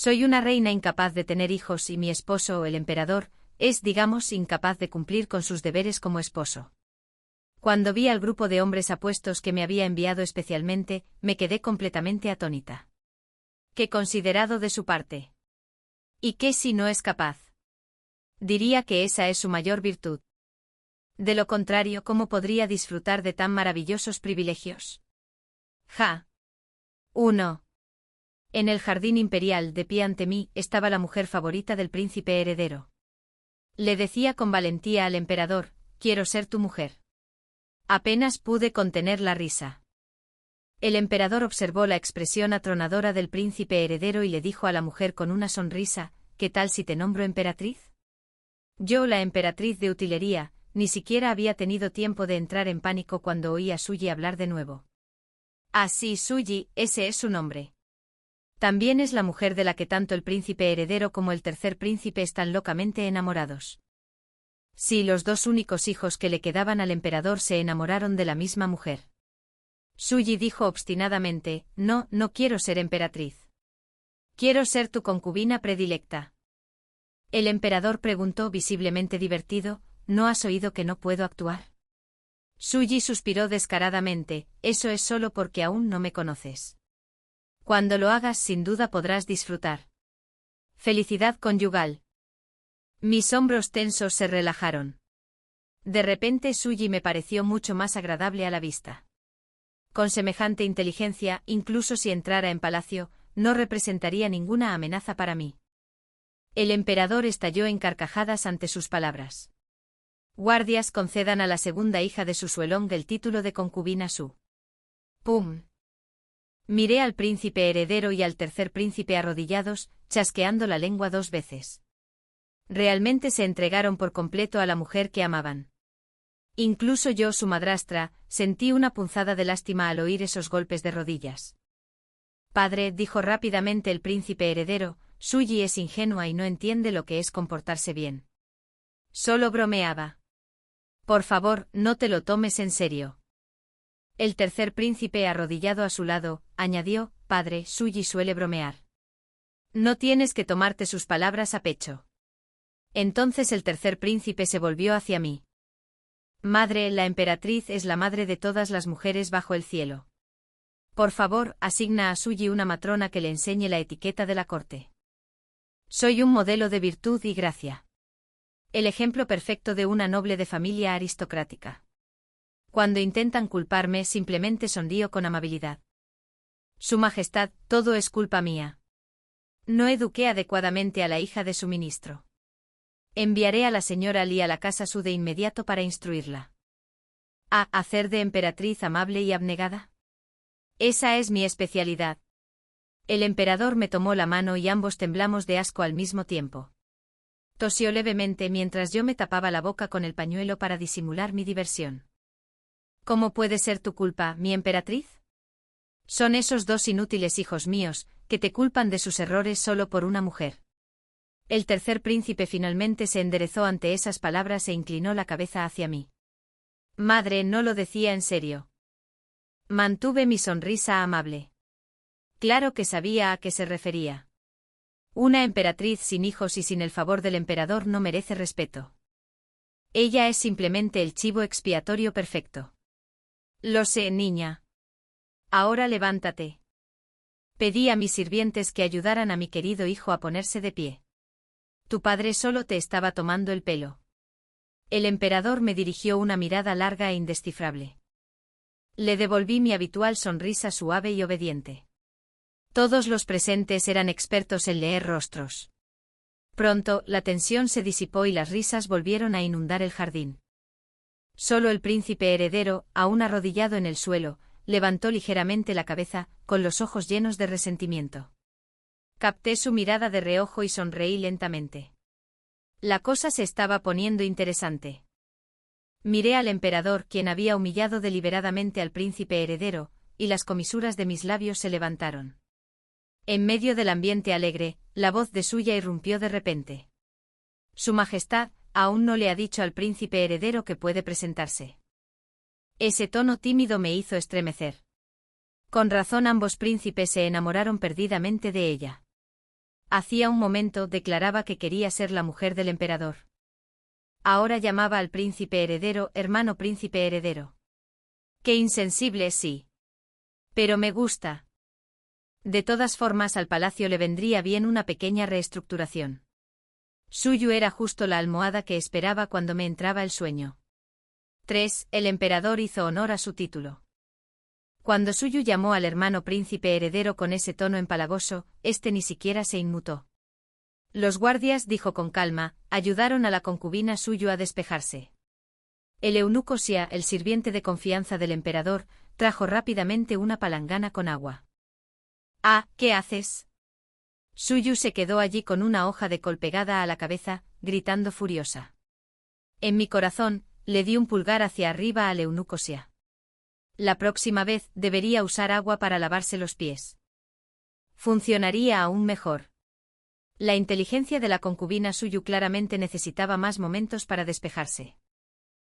Soy una reina incapaz de tener hijos y mi esposo, el emperador, es, digamos, incapaz de cumplir con sus deberes como esposo. Cuando vi al grupo de hombres apuestos que me había enviado especialmente, me quedé completamente atónita. ¿Qué considerado de su parte? ¿Y qué si no es capaz? Diría que esa es su mayor virtud. De lo contrario, ¿cómo podría disfrutar de tan maravillosos privilegios? Ja. 1. En el jardín imperial, de pie ante mí, estaba la mujer favorita del príncipe heredero. Le decía con valentía al emperador: quiero ser tu mujer. Apenas pude contener la risa. El emperador observó la expresión atronadora del príncipe heredero y le dijo a la mujer con una sonrisa: ¿qué tal si te nombro emperatriz? Yo, la emperatriz de utilería, ni siquiera había tenido tiempo de entrar en pánico cuando oí a Suyi hablar de nuevo. Ah, sí, Suyi, ese es su nombre. También es la mujer de la que tanto el príncipe heredero como el tercer príncipe están locamente enamorados. Sí, los dos únicos hijos que le quedaban al emperador se enamoraron de la misma mujer. Suyi dijo obstinadamente: no, no quiero ser emperatriz. Quiero ser tu concubina predilecta. El emperador preguntó visiblemente divertido: ¿no has oído que no puedo actuar? Suyi suspiró descaradamente: eso es solo porque aún no me conoces. Cuando lo hagas sin duda podrás disfrutar. Felicidad conyugal. Mis hombros tensos se relajaron. De repente Suyi me pareció mucho más agradable a la vista. Con semejante inteligencia, incluso si entrara en palacio, no representaría ninguna amenaza para mí. El emperador estalló en carcajadas ante sus palabras. Guardias, concedan a la segunda hija de su Suelong el título de concubina Su. ¡Pum! Miré al príncipe heredero y al tercer príncipe arrodillados, chasqueando la lengua 2 veces. Realmente se entregaron por completo a la mujer que amaban. Incluso yo, su madrastra, sentí una punzada de lástima al oír esos golpes de rodillas. Padre, dijo rápidamente el príncipe heredero, Suyi es ingenua y no entiende lo que es comportarse bien. Solo bromeaba. Por favor, no te lo tomes en serio. El tercer príncipe arrodillado a su lado, añadió: padre, Suyi suele bromear. No tienes que tomarte sus palabras a pecho. Entonces el tercer príncipe se volvió hacia mí. Madre, la emperatriz es la madre de todas las mujeres bajo el cielo. Por favor, asigna a Suyi una matrona que le enseñe la etiqueta de la corte. Soy un modelo de virtud y gracia. El ejemplo perfecto de una noble de familia aristocrática. Cuando intentan culparme, simplemente sonrío con amabilidad. Su Majestad, todo es culpa mía. No eduqué adecuadamente a la hija de su ministro. Enviaré a la señora Li a la casa Su de inmediato para instruirla. ¿A hacer de emperatriz amable y abnegada? Esa es mi especialidad. El emperador me tomó la mano y ambos temblamos de asco al mismo tiempo. Tosió levemente mientras yo me tapaba la boca con el pañuelo para disimular mi diversión. ¿Cómo puede ser tu culpa, mi emperatriz? Son esos 2 inútiles hijos míos, que te culpan de sus errores solo por una mujer. El tercer príncipe finalmente se enderezó ante esas palabras e inclinó la cabeza hacia mí. Madre, no lo decía en serio. Mantuve mi sonrisa amable. Claro que sabía a qué se refería. Una emperatriz sin hijos y sin el favor del emperador no merece respeto. Ella es simplemente el chivo expiatorio perfecto. Lo sé, niña. Ahora levántate. Pedí a mis sirvientes que ayudaran a mi querido hijo a ponerse de pie. Tu padre solo te estaba tomando el pelo. El emperador me dirigió una mirada larga e indescifrable. Le devolví mi habitual sonrisa suave y obediente. Todos los presentes eran expertos en leer rostros. Pronto, la tensión se disipó y las risas volvieron a inundar el jardín. Solo el príncipe heredero, aún arrodillado en el suelo, levantó ligeramente la cabeza, con los ojos llenos de resentimiento. Capté su mirada de reojo y sonreí lentamente. La cosa se estaba poniendo interesante. Miré al emperador, quien había humillado deliberadamente al príncipe heredero, y las comisuras de mis labios se levantaron. En medio del ambiente alegre, la voz de Suya irrumpió de repente. Su Majestad aún no le ha dicho al príncipe heredero que puede presentarse. Ese tono tímido me hizo estremecer. Con razón ambos príncipes se enamoraron perdidamente de ella. Hacía un momento declaraba que quería ser la mujer del emperador. Ahora llamaba al príncipe heredero hermano príncipe heredero. Qué insensible, sí. Pero me gusta. De todas formas, al palacio le vendría bien una pequeña reestructuración. Suyu era justo la almohada que esperaba cuando me entraba el sueño. 3. El emperador hizo honor a su título. Cuando Suyu llamó al hermano príncipe heredero con ese tono empalagoso, este ni siquiera se inmutó. Los guardias, dijo con calma, ayudaron a la concubina Suyu a despejarse. El eunuco Xia, el sirviente de confianza del emperador, trajo rápidamente una palangana con agua. «Ah, ¿qué haces?» Suyu se quedó allí con una hoja de col pegada a la cabeza, gritando furiosa. En mi corazón, le di un pulgar hacia arriba al eunuco Xia. La próxima vez debería usar agua para lavarse los pies. Funcionaría aún mejor. La inteligencia de la concubina Suyu claramente necesitaba más momentos para despejarse.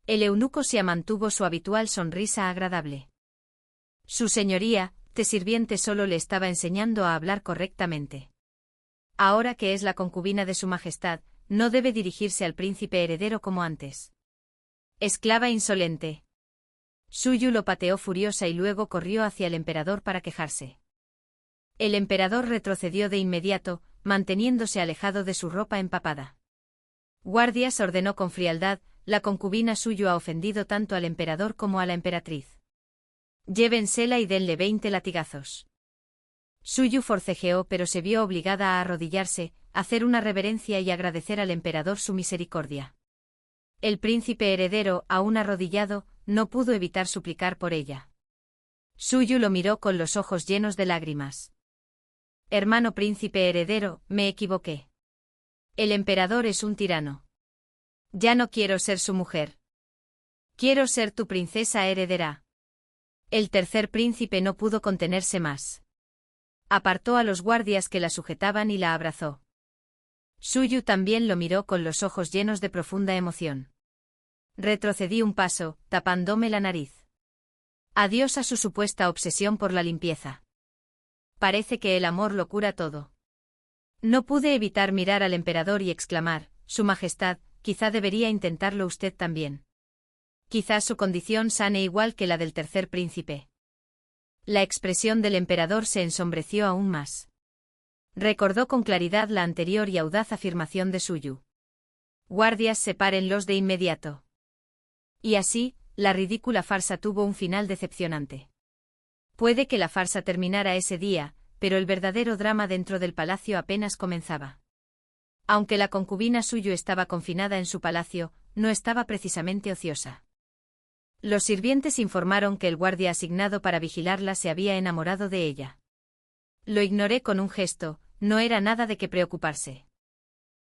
El eunuco Xia mantuvo su habitual sonrisa agradable. Su señoría, este sirviente solo le estaba enseñando a hablar correctamente. Ahora que es la concubina de su majestad, no debe dirigirse al príncipe heredero como antes. Esclava insolente. Suyu lo pateó furiosa y luego corrió hacia el emperador para quejarse. El emperador retrocedió de inmediato, manteniéndose alejado de su ropa empapada. Guardias, ordenó con frialdad, la concubina Suyu ha ofendido tanto al emperador como a la emperatriz. Llévensela y denle 20 latigazos. Suyu forcejeó pero se vio obligada a arrodillarse, hacer una reverencia y agradecer al emperador su misericordia. El príncipe heredero, aún arrodillado, no pudo evitar suplicar por ella. Suyu lo miró con los ojos llenos de lágrimas. Hermano príncipe heredero, me equivoqué. El emperador es un tirano. Ya no quiero ser su mujer. Quiero ser tu princesa heredera. El tercer príncipe no pudo contenerse más. Apartó a los guardias que la sujetaban y la abrazó. Suyu también lo miró con los ojos llenos de profunda emoción. Retrocedí un paso, tapándome la nariz. Adiós a su supuesta obsesión por la limpieza. Parece que el amor lo cura todo. No pude evitar mirar al emperador y exclamar, Su Majestad, quizá debería intentarlo usted también. Quizás su condición sane igual que la del tercer príncipe. La expresión del emperador se ensombreció aún más. Recordó con claridad la anterior y audaz afirmación de Suyu. Guardias, sepárenlos de inmediato. Y así, la ridícula farsa tuvo un final decepcionante. Puede que la farsa terminara ese día, pero el verdadero drama dentro del palacio apenas comenzaba. Aunque la concubina Suyu estaba confinada en su palacio, no estaba precisamente ociosa. Los sirvientes informaron que el guardia asignado para vigilarla se había enamorado de ella. Lo ignoré con un gesto, no era nada de qué preocuparse.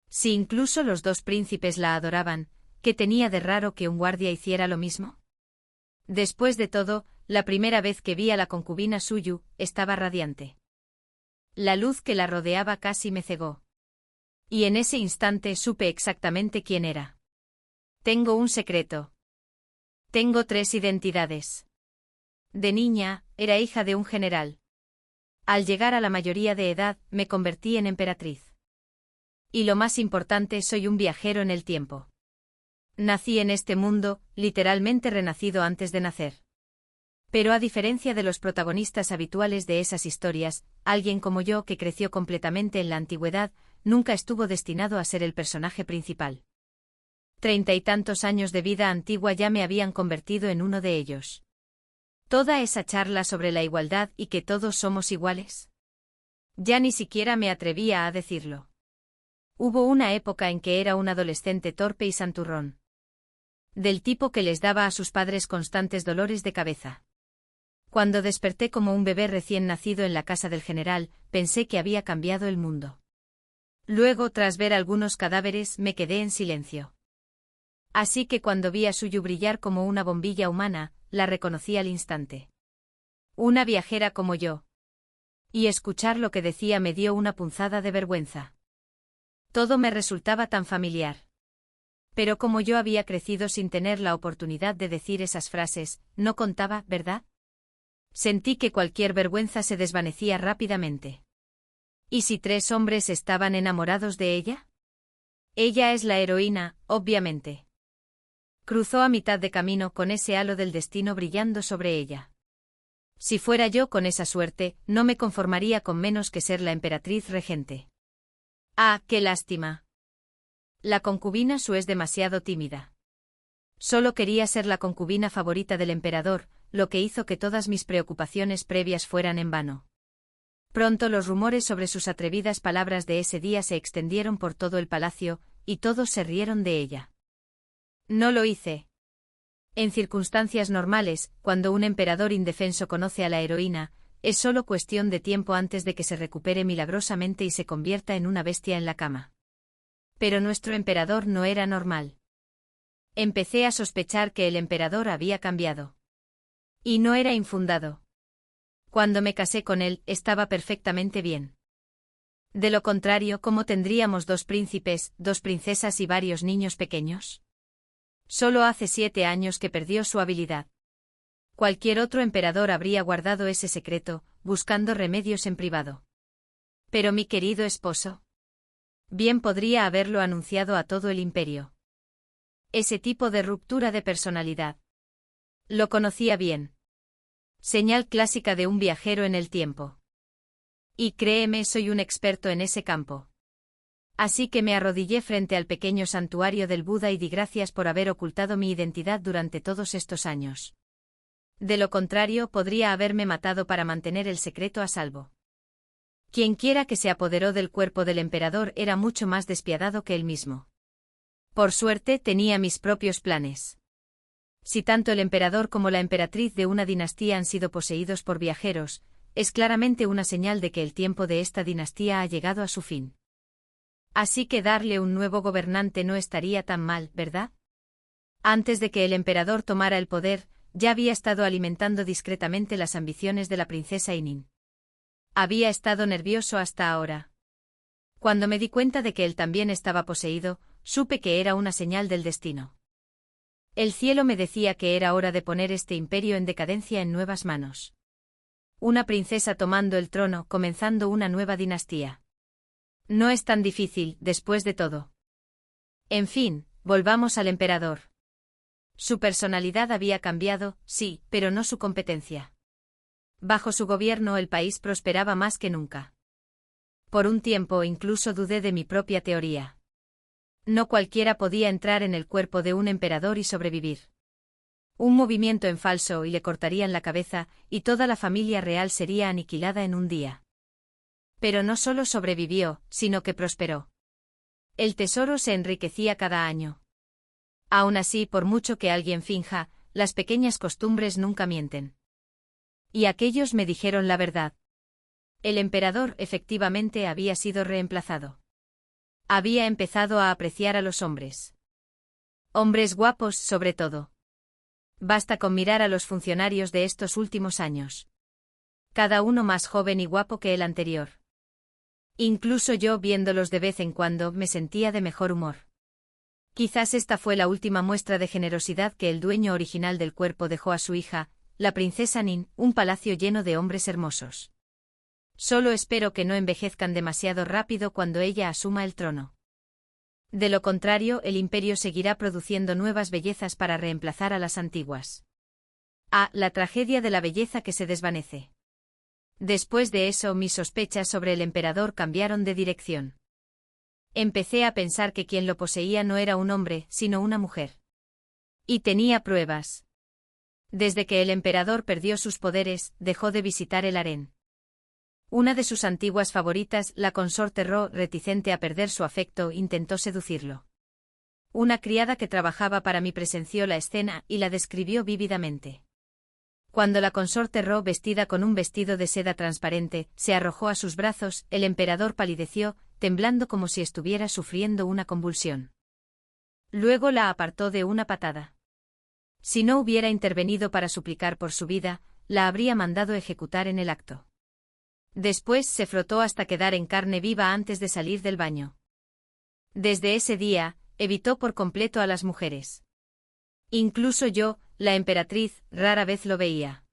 Si incluso los dos príncipes la adoraban, ¿qué tenía de raro que un guardia hiciera lo mismo? Después de todo, la primera vez que vi a la concubina Suyu, estaba radiante. La luz que la rodeaba casi me cegó. Y en ese instante supe exactamente quién era. Tengo un secreto. Tengo 3 identidades. De niña, era hija de un general. Al llegar a la mayoría de edad, me convertí en emperatriz. Y lo más importante, soy un viajero en el tiempo. Nací en este mundo, literalmente renacido antes de nacer. Pero a diferencia de los protagonistas habituales de esas historias, alguien como yo que creció completamente en la antigüedad, nunca estuvo destinado a ser el personaje principal. 30 y tantos años de vida antigua ya me habían convertido en uno de ellos. Toda esa charla sobre la igualdad y que todos somos iguales. Ya ni siquiera me atrevía a decirlo. Hubo una época en que era un adolescente torpe y santurrón. Del tipo que les daba a sus padres constantes dolores de cabeza. Cuando desperté como un bebé recién nacido en la casa del general, pensé que había cambiado el mundo. Luego, tras ver algunos cadáveres, me quedé en silencio. Así que cuando vi a Suyu brillar como una bombilla humana, la reconocí al instante. Una viajera como yo. Y escuchar lo que decía me dio una punzada de vergüenza. Todo me resultaba tan familiar. Pero como yo había crecido sin tener la oportunidad de decir esas frases, no contaba, ¿verdad? Sentí que cualquier vergüenza se desvanecía rápidamente. ¿Y si 3 hombres estaban enamorados de ella? Ella es la heroína, obviamente. Cruzó a mitad de camino con ese halo del destino brillando sobre ella. Si fuera yo con esa suerte, no me conformaría con menos que ser la emperatriz regente. Ah, qué lástima. La concubina Su es demasiado tímida. Solo quería ser la concubina favorita del emperador, lo que hizo que todas mis preocupaciones previas fueran en vano. Pronto los rumores sobre sus atrevidas palabras de ese día se extendieron por todo el palacio, y todos se rieron de ella. No lo hice. En circunstancias normales, cuando un emperador indefenso conoce a la heroína, es solo cuestión de tiempo antes de que se recupere milagrosamente y se convierta en una bestia en la cama. Pero nuestro emperador no era normal. Empecé a sospechar que el emperador había cambiado. Y no era infundado. Cuando me casé con él, estaba perfectamente bien. De lo contrario, ¿cómo tendríamos 2 príncipes, 2 princesas y varios niños pequeños? Solo hace 7 años que perdió su habilidad. Cualquier otro emperador habría guardado ese secreto, buscando remedios en privado. Pero mi querido esposo. Bien podría haberlo anunciado a todo el imperio. Ese tipo de ruptura de personalidad. Lo conocía bien. Señal clásica de un viajero en el tiempo. Y créeme, soy un experto en ese campo. Así que me arrodillé frente al pequeño santuario del Buda y di gracias por haber ocultado mi identidad durante todos estos años. De lo contrario, podría haberme matado para mantener el secreto a salvo. Quienquiera que se apoderó del cuerpo del emperador era mucho más despiadado que él mismo. Por suerte, tenía mis propios planes. Si tanto el emperador como la emperatriz de una dinastía han sido poseídos por viajeros, es claramente una señal de que el tiempo de esta dinastía ha llegado a su fin. Así que darle un nuevo gobernante no estaría tan mal, ¿verdad? Antes de que el emperador tomara el poder, ya había estado alimentando discretamente las ambiciones de la princesa Inin. Había estado nervioso hasta ahora. Cuando me di cuenta de que él también estaba poseído, supe que era una señal del destino. El cielo me decía que era hora de poner este imperio en decadencia en nuevas manos. Una princesa tomando el trono, comenzando una nueva dinastía. No es tan difícil, después de todo. En fin, volvamos al emperador. Su personalidad había cambiado, sí, pero no su competencia. Bajo su gobierno el país prosperaba más que nunca. Por un tiempo incluso dudé de mi propia teoría. No cualquiera podía entrar en el cuerpo de un emperador y sobrevivir. Un movimiento en falso y le cortarían la cabeza, y toda la familia real sería aniquilada en un día. Pero no solo sobrevivió, sino que prosperó. El tesoro se enriquecía cada año. Aún así, por mucho que alguien finja, las pequeñas costumbres nunca mienten. Y aquellos me dijeron la verdad. El emperador efectivamente había sido reemplazado. Había empezado a apreciar a los hombres. Hombres guapos, sobre todo. Basta con mirar a los funcionarios de estos últimos años. Cada uno más joven y guapo que el anterior. Incluso yo, viéndolos de vez en cuando, me sentía de mejor humor. Quizás esta fue la última muestra de generosidad que el dueño original del cuerpo dejó a su hija, la princesa Nin, un palacio lleno de hombres hermosos. Solo espero que no envejezcan demasiado rápido cuando ella asuma el trono. De lo contrario, el imperio seguirá produciendo nuevas bellezas para reemplazar a las antiguas. Ah, la tragedia de la belleza que se desvanece. Después de eso, mis sospechas sobre el emperador cambiaron de dirección. Empecé a pensar que quien lo poseía no era un hombre, sino una mujer. Y tenía pruebas. Desde que el emperador perdió sus poderes, dejó de visitar el harén. Una de sus antiguas favoritas, la consorte Ro, reticente a perder su afecto, intentó seducirlo. Una criada que trabajaba para mí presenció la escena y la describió vívidamente. Cuando la consorte Ro, vestida con un vestido de seda transparente, se arrojó a sus brazos, el emperador palideció, temblando como si estuviera sufriendo una convulsión. Luego la apartó de una patada. Si no hubiera intervenido para suplicar por su vida, la habría mandado ejecutar en el acto. Después se frotó hasta quedar en carne viva antes de salir del baño. Desde ese día, evitó por completo a las mujeres. Incluso yo, la emperatriz, rara vez lo veía.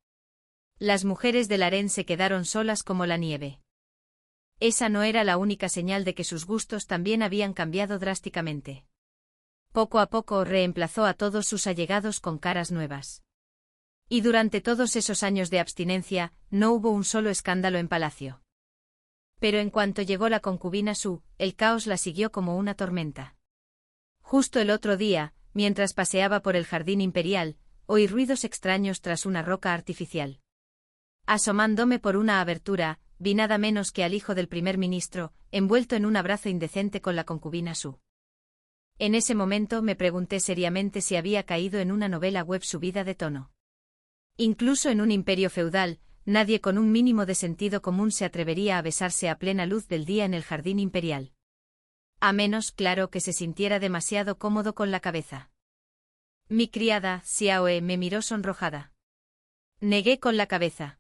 Las mujeres del harén se quedaron solas como la nieve. Esa no era la única señal de que sus gustos también habían cambiado drásticamente. Poco a poco reemplazó a todos sus allegados con caras nuevas. Y durante todos esos años de abstinencia, no hubo un solo escándalo en palacio. Pero en cuanto llegó la concubina Su, el caos la siguió como una tormenta. Justo el otro día, mientras paseaba por el jardín imperial, oí ruidos extraños tras una roca artificial. Asomándome por una abertura, vi nada menos que al hijo del primer ministro, envuelto en un abrazo indecente con la concubina Su. En ese momento me pregunté seriamente si había caído en una novela web subida de tono. Incluso en un imperio feudal, nadie con un mínimo de sentido común se atrevería a besarse a plena luz del día en el jardín imperial. A menos, claro, que se sintiera demasiado cómodo con la cabeza. Mi criada, Xiaoe, me miró sonrojada. Negué con la cabeza.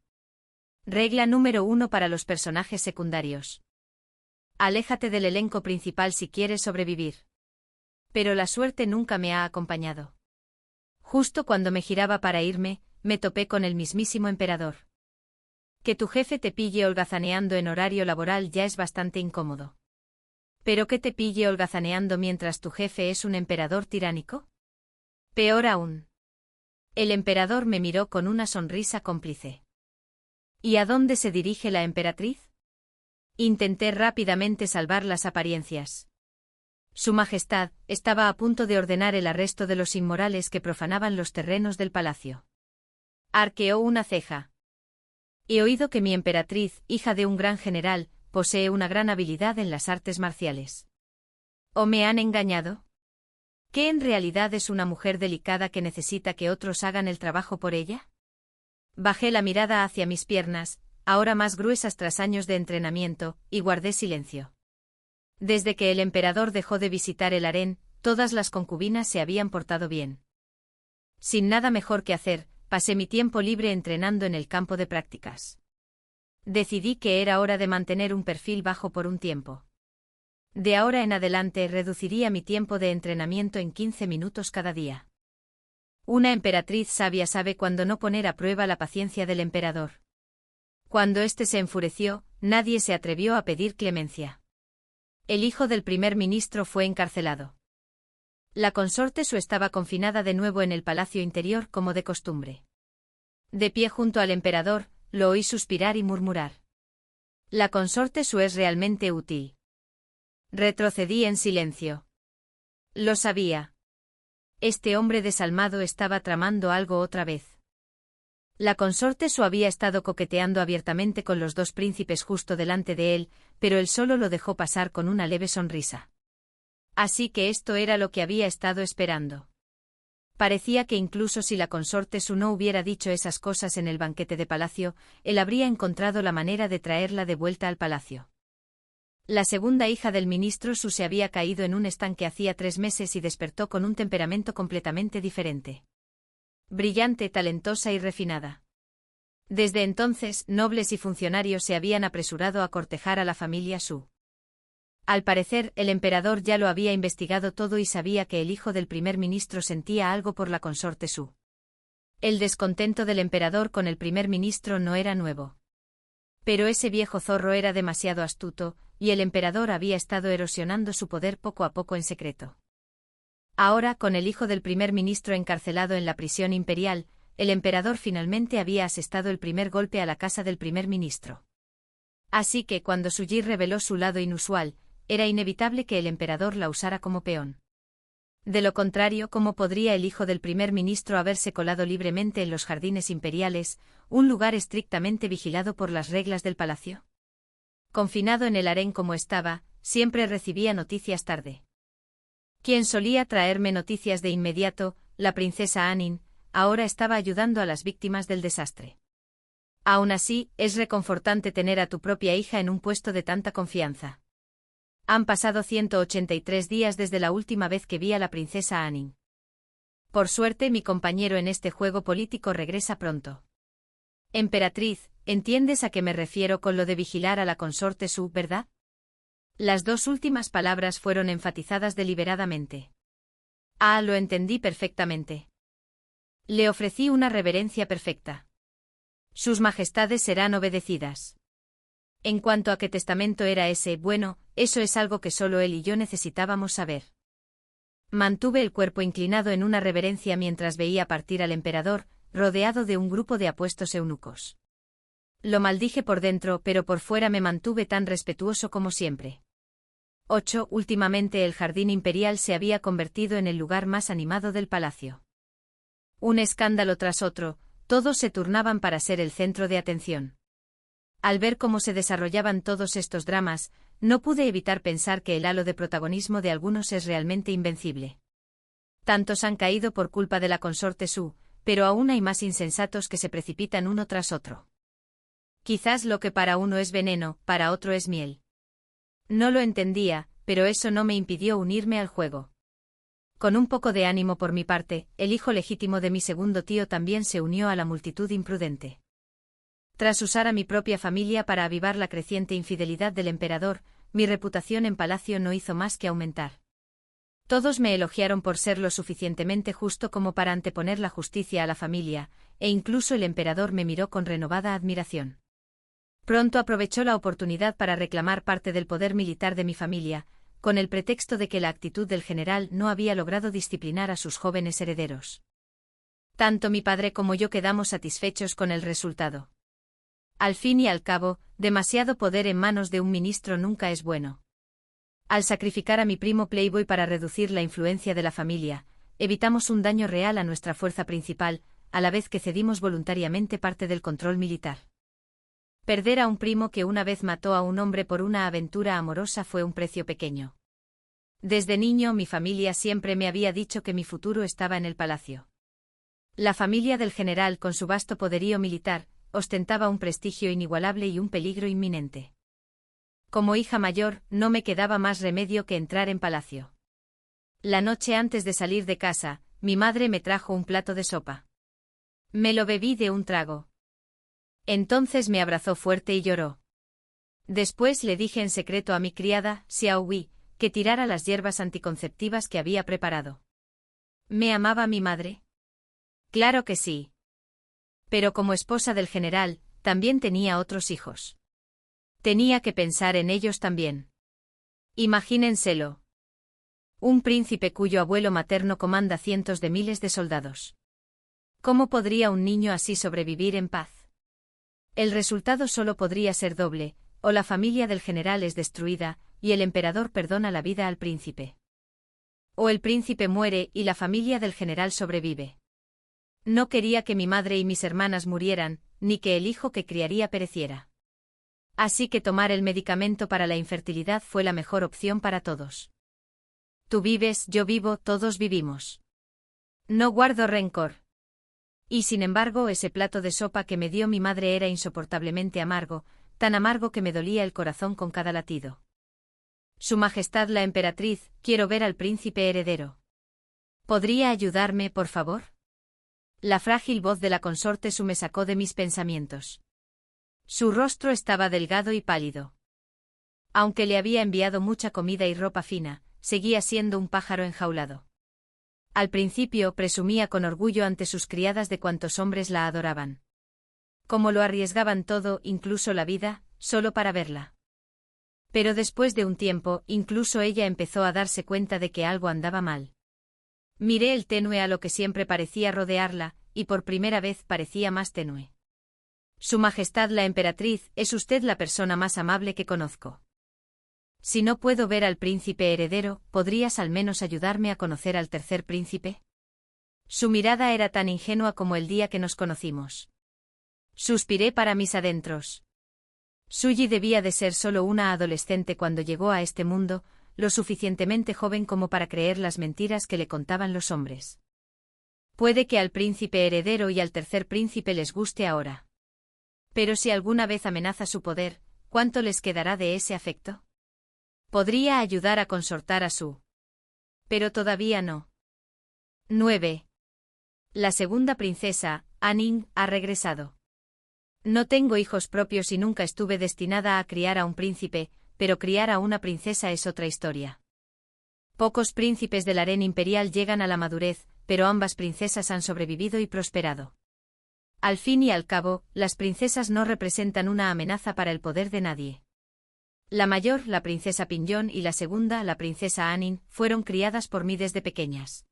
Regla número 1 para los personajes secundarios. Aléjate del elenco principal si quieres sobrevivir. Pero la suerte nunca me ha acompañado. Justo cuando me giraba para irme, me topé con el mismísimo emperador. Que tu jefe te pille holgazaneando en horario laboral ya es bastante incómodo. ¿Pero que te pille holgazaneando mientras tu jefe es un emperador tiránico? Peor aún. El emperador me miró con una sonrisa cómplice. ¿Y a dónde se dirige la emperatriz? Intenté rápidamente salvar las apariencias. Su Majestad estaba a punto de ordenar el arresto de los inmorales que profanaban los terrenos del palacio. Arqueó una ceja. He oído que mi emperatriz, hija de un gran general, posee una gran habilidad en las artes marciales. ¿O me han engañado? ¿Que en realidad es una mujer delicada que necesita que otros hagan el trabajo por ella? Bajé la mirada hacia mis piernas, ahora más gruesas tras años de entrenamiento, y guardé silencio. Desde que el emperador dejó de visitar el harén, todas las concubinas se habían portado bien. Sin nada mejor que hacer, pasé mi tiempo libre entrenando en el campo de prácticas. Decidí que era hora de mantener un perfil bajo por un tiempo. De ahora en adelante reduciría mi tiempo de entrenamiento en 15 minutos cada día. Una emperatriz sabia sabe cuándo no poner a prueba la paciencia del emperador. Cuando éste se enfureció, nadie se atrevió a pedir clemencia. El hijo del primer ministro fue encarcelado. La consorte Su estaba confinada de nuevo en el palacio interior como de costumbre. De pie junto al emperador, lo oí suspirar y murmurar. La consorte Su es realmente útil. Retrocedí en silencio. Lo sabía. Este hombre desalmado estaba tramando algo otra vez. La consorte Su había estado coqueteando abiertamente con los dos príncipes justo delante de él, pero él solo lo dejó pasar con una leve sonrisa. Así que esto era lo que había estado esperando. Parecía que incluso si la consorte Su no hubiera dicho esas cosas en el banquete de palacio, él habría encontrado la manera de traerla de vuelta al palacio. La segunda hija del ministro Su se había caído en un estanque hacía 3 meses y despertó con un temperamento completamente diferente. Brillante, talentosa y refinada. Desde entonces, nobles y funcionarios se habían apresurado a cortejar a la familia Su. Al parecer, el emperador ya lo había investigado todo y sabía que el hijo del primer ministro sentía algo por la consorte Su. El descontento del emperador con el primer ministro no era nuevo. Pero ese viejo zorro era demasiado astuto, y el emperador había estado erosionando su poder poco a poco en secreto. Ahora, con el hijo del primer ministro encarcelado en la prisión imperial, el emperador finalmente había asestado el primer golpe a la casa del primer ministro. Así que cuando Su Yi reveló su lado inusual, era inevitable que el emperador la usara como peón. De lo contrario, ¿cómo podría el hijo del primer ministro haberse colado libremente en los jardines imperiales, un lugar estrictamente vigilado por las reglas del palacio? Confinado en el harén como estaba, siempre recibía noticias tarde. Quien solía traerme noticias de inmediato, la princesa Anin, ahora estaba ayudando a las víctimas del desastre. Aún así, es reconfortante tener a tu propia hija en un puesto de tanta confianza. Han pasado 183 días desde la última vez que vi a la princesa Anin. Por suerte, mi compañero en este juego político regresa pronto. Emperatriz, ¿entiendes a qué me refiero con lo de vigilar a la consorte Su, verdad? Las 2 últimas palabras fueron enfatizadas deliberadamente. Ah, lo entendí perfectamente. Le ofrecí una reverencia perfecta. Sus majestades serán obedecidas. En cuanto a qué testamento era ese, bueno, eso es algo que solo él y yo necesitábamos saber. Mantuve el cuerpo inclinado en una reverencia mientras veía partir al emperador, rodeado de un grupo de apuestos eunucos. Lo maldije por dentro, pero por fuera me mantuve tan respetuoso como siempre. 8. Últimamente el jardín imperial se había convertido en el lugar más animado del palacio. Un escándalo tras otro, todos se turnaban para ser el centro de atención. Al ver cómo se desarrollaban todos estos dramas, no pude evitar pensar que el halo de protagonismo de algunos es realmente invencible. Tantos han caído por culpa de la consorte Su, pero aún hay más insensatos que se precipitan uno tras otro. Quizás lo que para uno es veneno, para otro es miel. No lo entendía, pero eso no me impidió unirme al juego. Con un poco de ánimo por mi parte, el hijo legítimo de mi segundo tío también se unió a la multitud imprudente. Tras usar a mi propia familia para avivar la creciente infidelidad del emperador, mi reputación en palacio no hizo más que aumentar. Todos me elogiaron por ser lo suficientemente justo como para anteponer la justicia a la familia, e incluso el emperador me miró con renovada admiración. Pronto aprovechó la oportunidad para reclamar parte del poder militar de mi familia, con el pretexto de que la actitud del general no había logrado disciplinar a sus jóvenes herederos. Tanto mi padre como yo quedamos satisfechos con el resultado. Al fin y al cabo, demasiado poder en manos de un ministro nunca es bueno. Al sacrificar a mi primo Playboy para reducir la influencia de la familia, evitamos un daño real a nuestra fuerza principal, a la vez que cedimos voluntariamente parte del control militar. Perder a un primo que una vez mató a un hombre por una aventura amorosa fue un precio pequeño. Desde niño mi familia siempre me había dicho que mi futuro estaba en el palacio. La familia del general, con su vasto poderío militar, ostentaba un prestigio inigualable y un peligro inminente. Como hija mayor, no me quedaba más remedio que entrar en palacio. La noche antes de salir de casa, mi madre me trajo un plato de sopa. Me lo bebí de un trago. Entonces me abrazó fuerte y lloró. Después le dije en secreto a mi criada, Xiao Wei, que tirara las hierbas anticonceptivas que había preparado. ¿Me amaba mi madre? Claro que sí. Pero como esposa del general, también tenía otros hijos. Tenía que pensar en ellos también. Imagínenselo. Un príncipe cuyo abuelo materno comanda cientos de miles de soldados. ¿Cómo podría un niño así sobrevivir en paz? El resultado solo podría ser doble, o la familia del general es destruida, y el emperador perdona la vida al príncipe. O el príncipe muere y la familia del general sobrevive. No quería que mi madre y mis hermanas murieran, ni que el hijo que criaría pereciera. Así que tomar el medicamento para la infertilidad fue la mejor opción para todos. Tú vives, yo vivo, todos vivimos. No guardo rencor. Y sin embargo, ese plato de sopa que me dio mi madre era insoportablemente amargo, tan amargo que me dolía el corazón con cada latido. Su Majestad la Emperatriz, quiero ver al príncipe heredero. ¿Podría ayudarme, por favor? La frágil voz de la consorte Su me sacó de mis pensamientos. Su rostro estaba delgado y pálido. Aunque le había enviado mucha comida y ropa fina, seguía siendo un pájaro enjaulado. Al principio presumía con orgullo ante sus criadas de cuántos hombres la adoraban. Cómo lo arriesgaban todo, incluso la vida, solo para verla. Pero después de un tiempo, incluso ella empezó a darse cuenta de que algo andaba mal. Miré el tenue a lo que siempre parecía rodearla, y por primera vez parecía más tenue. Su Majestad la Emperatriz, es usted la persona más amable que conozco. Si no puedo ver al príncipe heredero, ¿podrías al menos ayudarme a conocer al tercer príncipe? Su mirada era tan ingenua como el día que nos conocimos. Suspiré para mis adentros. Suyi debía de ser solo una adolescente cuando llegó a este mundo, lo suficientemente joven como para creer las mentiras que le contaban los hombres. Puede que al príncipe heredero y al tercer príncipe les guste ahora. Pero si alguna vez amenaza su poder, ¿cuánto les quedará de ese afecto? Podría ayudar a consortar a Su. Pero todavía no. 9. La segunda princesa, Aning, ha regresado. No tengo hijos propios y nunca estuve destinada a criar a un príncipe, pero criar a una princesa es otra historia. Pocos príncipes del harén imperial llegan a la madurez, pero ambas princesas han sobrevivido y prosperado. Al fin y al cabo, las princesas no representan una amenaza para el poder de nadie. La mayor, la princesa Pinyon, y la segunda, la princesa Anin, fueron criadas por mí desde pequeñas.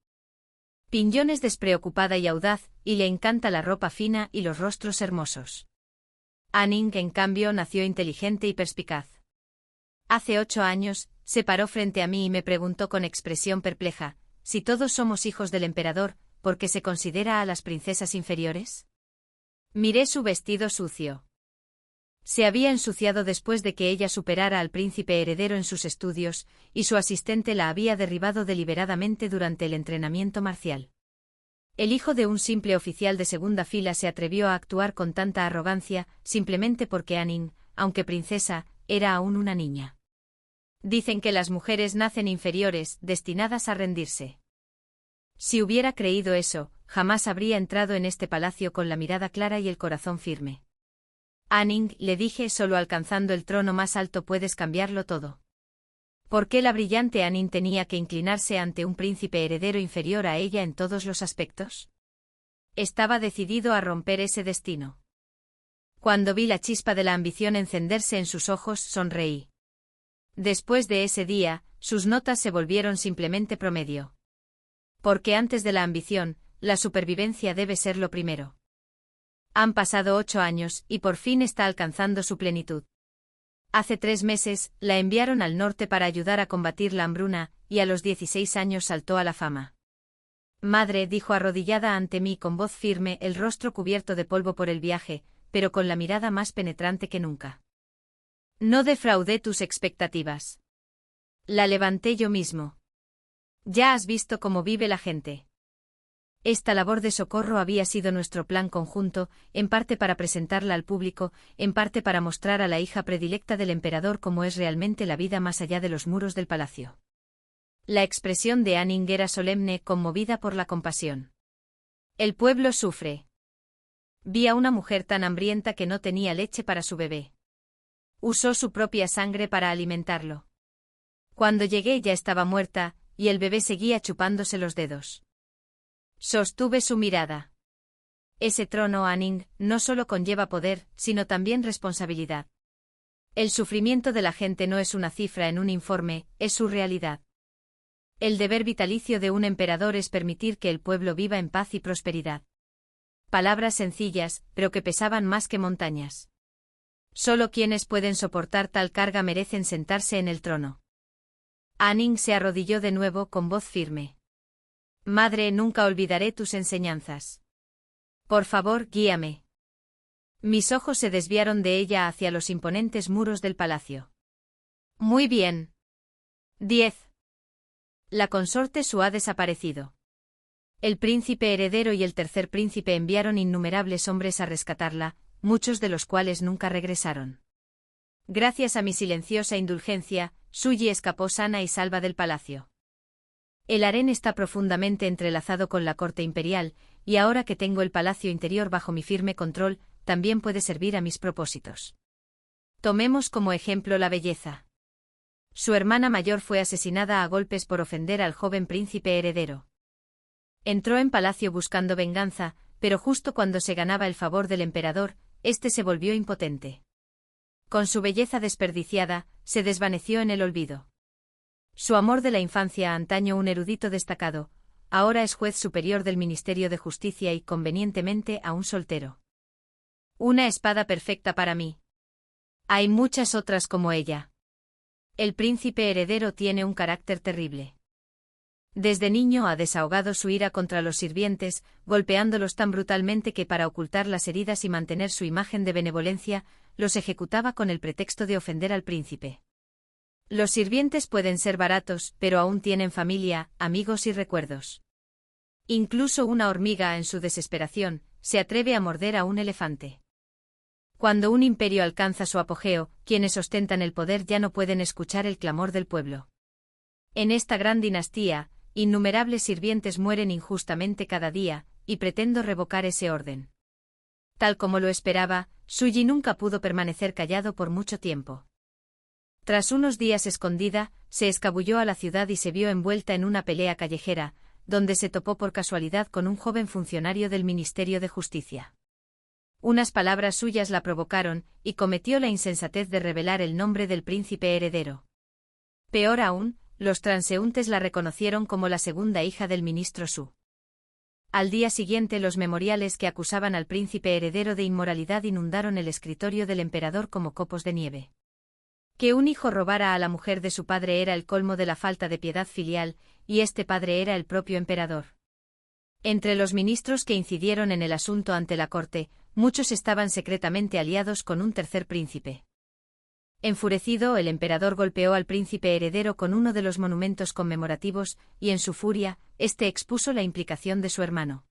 Pinyon es despreocupada y audaz, y le encanta la ropa fina y los rostros hermosos. Anin, en cambio, nació inteligente y perspicaz. Hace 8 años, se paró frente a mí y me preguntó con expresión perpleja, si todos somos hijos del emperador, ¿por qué se considera a las princesas inferiores? Miré su vestido sucio. Se había ensuciado después de que ella superara al príncipe heredero en sus estudios, y su asistente la había derribado deliberadamente durante el entrenamiento marcial. El hijo de un simple oficial de segunda fila se atrevió a actuar con tanta arrogancia, simplemente porque Anin, aunque princesa, era aún una niña. Dicen que las mujeres nacen inferiores, destinadas a rendirse. Si hubiera creído eso, jamás habría entrado en este palacio con la mirada clara y el corazón firme. Anin, le dije, solo alcanzando el trono más alto puedes cambiarlo todo. ¿Por qué la brillante Anin tenía que inclinarse ante un príncipe heredero inferior a ella en todos los aspectos? Estaba decidido a romper ese destino. Cuando vi la chispa de la ambición encenderse en sus ojos, sonreí. Después de ese día, sus notas se volvieron simplemente promedio. Porque antes de la ambición, la supervivencia debe ser lo primero. Han pasado 8 años, y por fin está alcanzando su plenitud. Hace 3 meses, la enviaron al norte para ayudar a combatir la hambruna, y a los 16 años saltó a la fama. Madre, dijo arrodillada ante mí con voz firme, el rostro cubierto de polvo por el viaje, pero con la mirada más penetrante que nunca. No defraudé tus expectativas. La levanté yo mismo. Ya has visto cómo vive la gente. Esta labor de socorro había sido nuestro plan conjunto, en parte para presentarla al público, en parte para mostrar a la hija predilecta del emperador cómo es realmente la vida más allá de los muros del palacio. La expresión de Anin era solemne, conmovida por la compasión. El pueblo sufre. Vi a una mujer tan hambrienta que no tenía leche para su bebé. Usó su propia sangre para alimentarlo. Cuando llegué ya estaba muerta, y el bebé seguía chupándose los dedos. Sostuve su mirada. Ese trono, Anin, no solo conlleva poder, sino también responsabilidad. El sufrimiento de la gente no es una cifra en un informe, es su realidad. El deber vitalicio de un emperador es permitir que el pueblo viva en paz y prosperidad. Palabras sencillas, pero que pesaban más que montañas. Solo quienes pueden soportar tal carga merecen sentarse en el trono. Anin se arrodilló de nuevo con voz firme. Madre, nunca olvidaré tus enseñanzas. Por favor, guíame. Mis ojos se desviaron de ella hacia los imponentes muros del palacio. Muy bien. 10. La consorte Su ha desaparecido. El príncipe heredero y el tercer príncipe enviaron innumerables hombres a rescatarla, muchos de los cuales nunca regresaron. Gracias a mi silenciosa indulgencia, Suyi escapó sana y salva del palacio. El harén está profundamente entrelazado con la corte imperial, y ahora que tengo el palacio interior bajo mi firme control, también puede servir a mis propósitos. Tomemos como ejemplo la belleza. Su hermana mayor fue asesinada a golpes por ofender al joven príncipe heredero. Entró en palacio buscando venganza, pero justo cuando se ganaba el favor del emperador, éste se volvió impotente. Con su belleza desperdiciada, se desvaneció en el olvido. Su amor de la infancia, antaño un erudito destacado, ahora es juez superior del Ministerio de Justicia y convenientemente aún soltero. Una espada perfecta para mí. Hay muchas otras como ella. El príncipe heredero tiene un carácter terrible. Desde niño ha desahogado su ira contra los sirvientes, golpeándolos tan brutalmente que para ocultar las heridas y mantener su imagen de benevolencia, los ejecutaba con el pretexto de ofender al príncipe. Los sirvientes pueden ser baratos, pero aún tienen familia, amigos y recuerdos. Incluso una hormiga, en su desesperación, se atreve a morder a un elefante. Cuando un imperio alcanza su apogeo, quienes ostentan el poder ya no pueden escuchar el clamor del pueblo. En esta gran dinastía, innumerables sirvientes mueren injustamente cada día, y pretendo revocar ese orden. Tal como lo esperaba, Suyi nunca pudo permanecer callado por mucho tiempo. Tras unos días escondida, se escabulló a la ciudad y se vio envuelta en una pelea callejera, donde se topó por casualidad con un joven funcionario del Ministerio de Justicia. Unas palabras suyas la provocaron, y cometió la insensatez de revelar el nombre del príncipe heredero. Peor aún, los transeúntes la reconocieron como la segunda hija del ministro Su. Al día siguiente los memoriales que acusaban al príncipe heredero de inmoralidad inundaron el escritorio del emperador como copos de nieve. Que un hijo robara a la mujer de su padre era el colmo de la falta de piedad filial, y este padre era el propio emperador. Entre los ministros que incidieron en el asunto ante la corte, muchos estaban secretamente aliados con un tercer príncipe. Enfurecido, el emperador golpeó al príncipe heredero con uno de los monumentos conmemorativos, y en su furia, éste expuso la implicación de su hermano.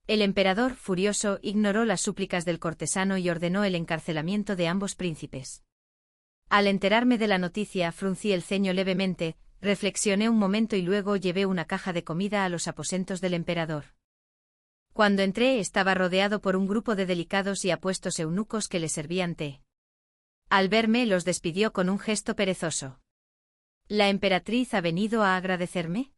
El emperador, furioso, ignoró las súplicas del cortesano y ordenó el encarcelamiento de ambos príncipes. Al enterarme de la noticia, fruncí el ceño levemente, reflexioné un momento y luego llevé una caja de comida a los aposentos del emperador. Cuando entré estaba rodeado por un grupo de delicados y apuestos eunucos que le servían té. Al verme los despidió con un gesto perezoso. ¿La emperatriz ha venido a agradecerme?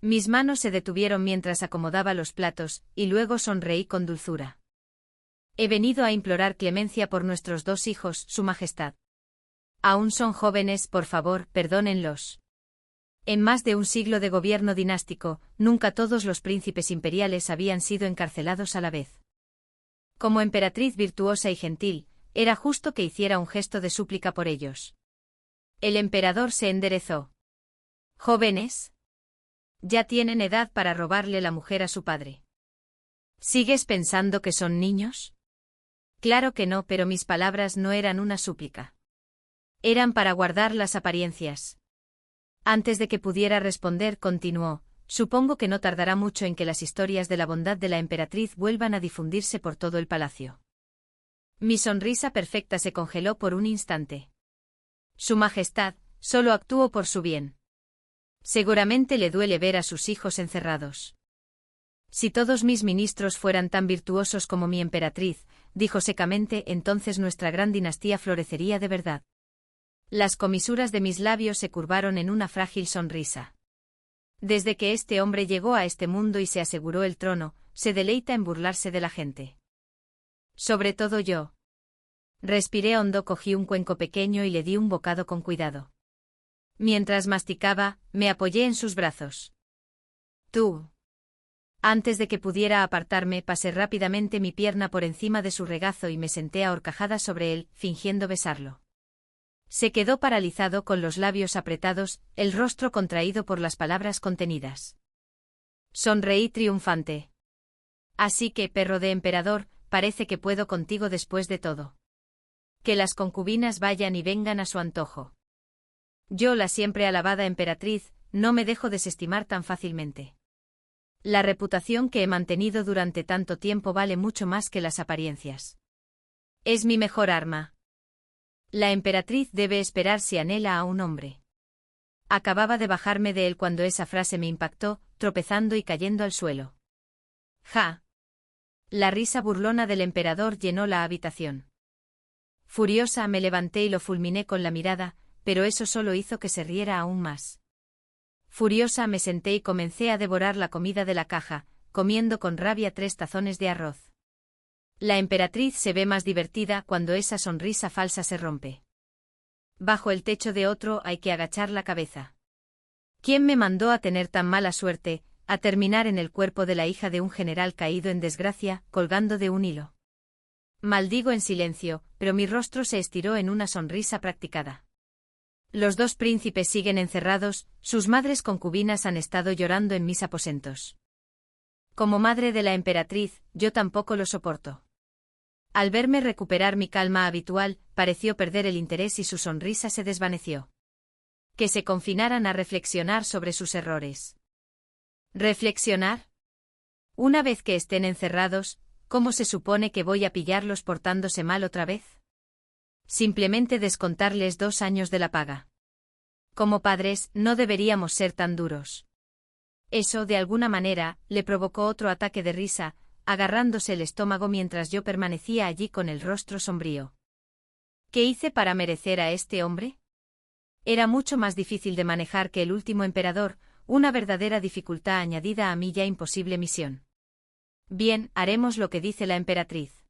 Mis manos se detuvieron mientras acomodaba los platos, y luego sonreí con dulzura. He venido a implorar clemencia por nuestros dos hijos, Su Majestad. Aún son jóvenes, por favor, perdónenlos. En más de un siglo de gobierno dinástico, nunca todos los príncipes imperiales habían sido encarcelados a la vez. Como emperatriz virtuosa y gentil, era justo que hiciera un gesto de súplica por ellos. El emperador se enderezó. ¿Jóvenes? Ya tienen edad para robarle la mujer a su padre. ¿Sigues pensando que son niños? Claro que no, pero mis palabras no eran una súplica. Eran para guardar las apariencias. Antes de que pudiera responder, continuó: supongo que no tardará mucho en que las historias de la bondad de la emperatriz vuelvan a difundirse por todo el palacio. Mi sonrisa perfecta se congeló por un instante. Su Majestad, solo actúo por su bien. Seguramente le duele ver a sus hijos encerrados. Si todos mis ministros fueran tan virtuosos como mi emperatriz, dijo secamente, entonces nuestra gran dinastía florecería de verdad. Las comisuras de mis labios se curvaron en una frágil sonrisa. Desde que este hombre llegó a este mundo y se aseguró el trono, se deleita en burlarse de la gente. Sobre todo yo. Respiré hondo, cogí un cuenco pequeño y le di un bocado con cuidado. Mientras masticaba, me apoyé en sus brazos. Tú. Antes de que pudiera apartarme, pasé rápidamente mi pierna por encima de su regazo y me senté a horcajadas sobre él, fingiendo besarlo. Se quedó paralizado con los labios apretados, el rostro contraído por las palabras contenidas. Sonreí triunfante. Así que, perro de emperador, parece que puedo contigo después de todo. Que las concubinas vayan y vengan a su antojo. Yo, la siempre alabada emperatriz, no me dejo desestimar tan fácilmente. La reputación que he mantenido durante tanto tiempo vale mucho más que las apariencias. Es mi mejor arma. La emperatriz debe esperar si anhela a un hombre. Acababa de bajarme de él cuando esa frase me impactó, tropezando y cayendo al suelo. ¡Ja! La risa burlona del emperador llenó la habitación. Furiosa me levanté y lo fulminé con la mirada, pero eso solo hizo que se riera aún más. Furiosa me senté y comencé a devorar la comida de la caja, comiendo con rabia 3 tazones de arroz. La emperatriz se ve más divertida cuando esa sonrisa falsa se rompe. Bajo el techo de otro hay que agachar la cabeza. ¿Quién me mandó a tener tan mala suerte, a terminar en el cuerpo de la hija de un general caído en desgracia, colgando de un hilo? Maldigo en silencio, pero mi rostro se estiró en una sonrisa practicada. Los 2 príncipes siguen encerrados, sus madres concubinas han estado llorando en mis aposentos. Como madre de la emperatriz, yo tampoco lo soporto. Al verme recuperar mi calma habitual, pareció perder el interés y su sonrisa se desvaneció. Que se confinaran a reflexionar sobre sus errores. ¿Reflexionar? Una vez que estén encerrados, ¿cómo se supone que voy a pillarlos portándose mal otra vez? Simplemente descontarles 2 años de la paga. Como padres, no deberíamos ser tan duros. Eso, de alguna manera, le provocó otro ataque de risa, agarrándose el estómago mientras yo permanecía allí con el rostro sombrío. ¿Qué hice para merecer a este hombre? Era mucho más difícil de manejar que el último emperador, una verdadera dificultad añadida a mi ya imposible misión. Bien, haremos lo que dice la emperatriz.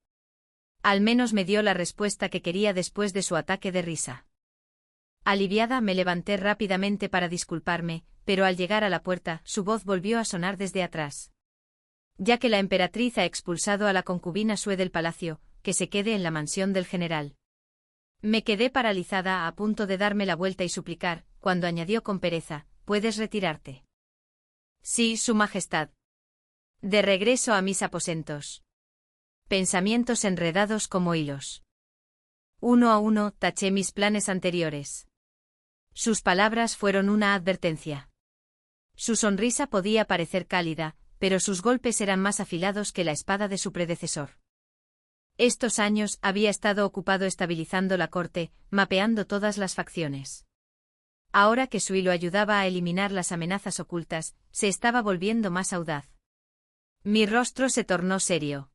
Al menos me dio la respuesta que quería después de su ataque de risa. Aliviada me levanté rápidamente para disculparme, pero al llegar a la puerta, su voz volvió a sonar desde atrás. Ya que la emperatriz ha expulsado a la concubina Sue del palacio, que se quede en la mansión del general. Me quedé paralizada a punto de darme la vuelta y suplicar, cuando añadió con pereza, ¿puedes retirarte? Sí, Su Majestad. De regreso a mis aposentos. Pensamientos enredados como hilos. Uno a uno taché mis planes anteriores. Sus palabras fueron una advertencia. Su sonrisa podía parecer cálida, pero sus golpes eran más afilados que la espada de su predecesor. Estos años había estado ocupado estabilizando la corte, mapeando todas las facciones. Ahora que Sui lo ayudaba a eliminar las amenazas ocultas, se estaba volviendo más audaz. Mi rostro se tornó serio.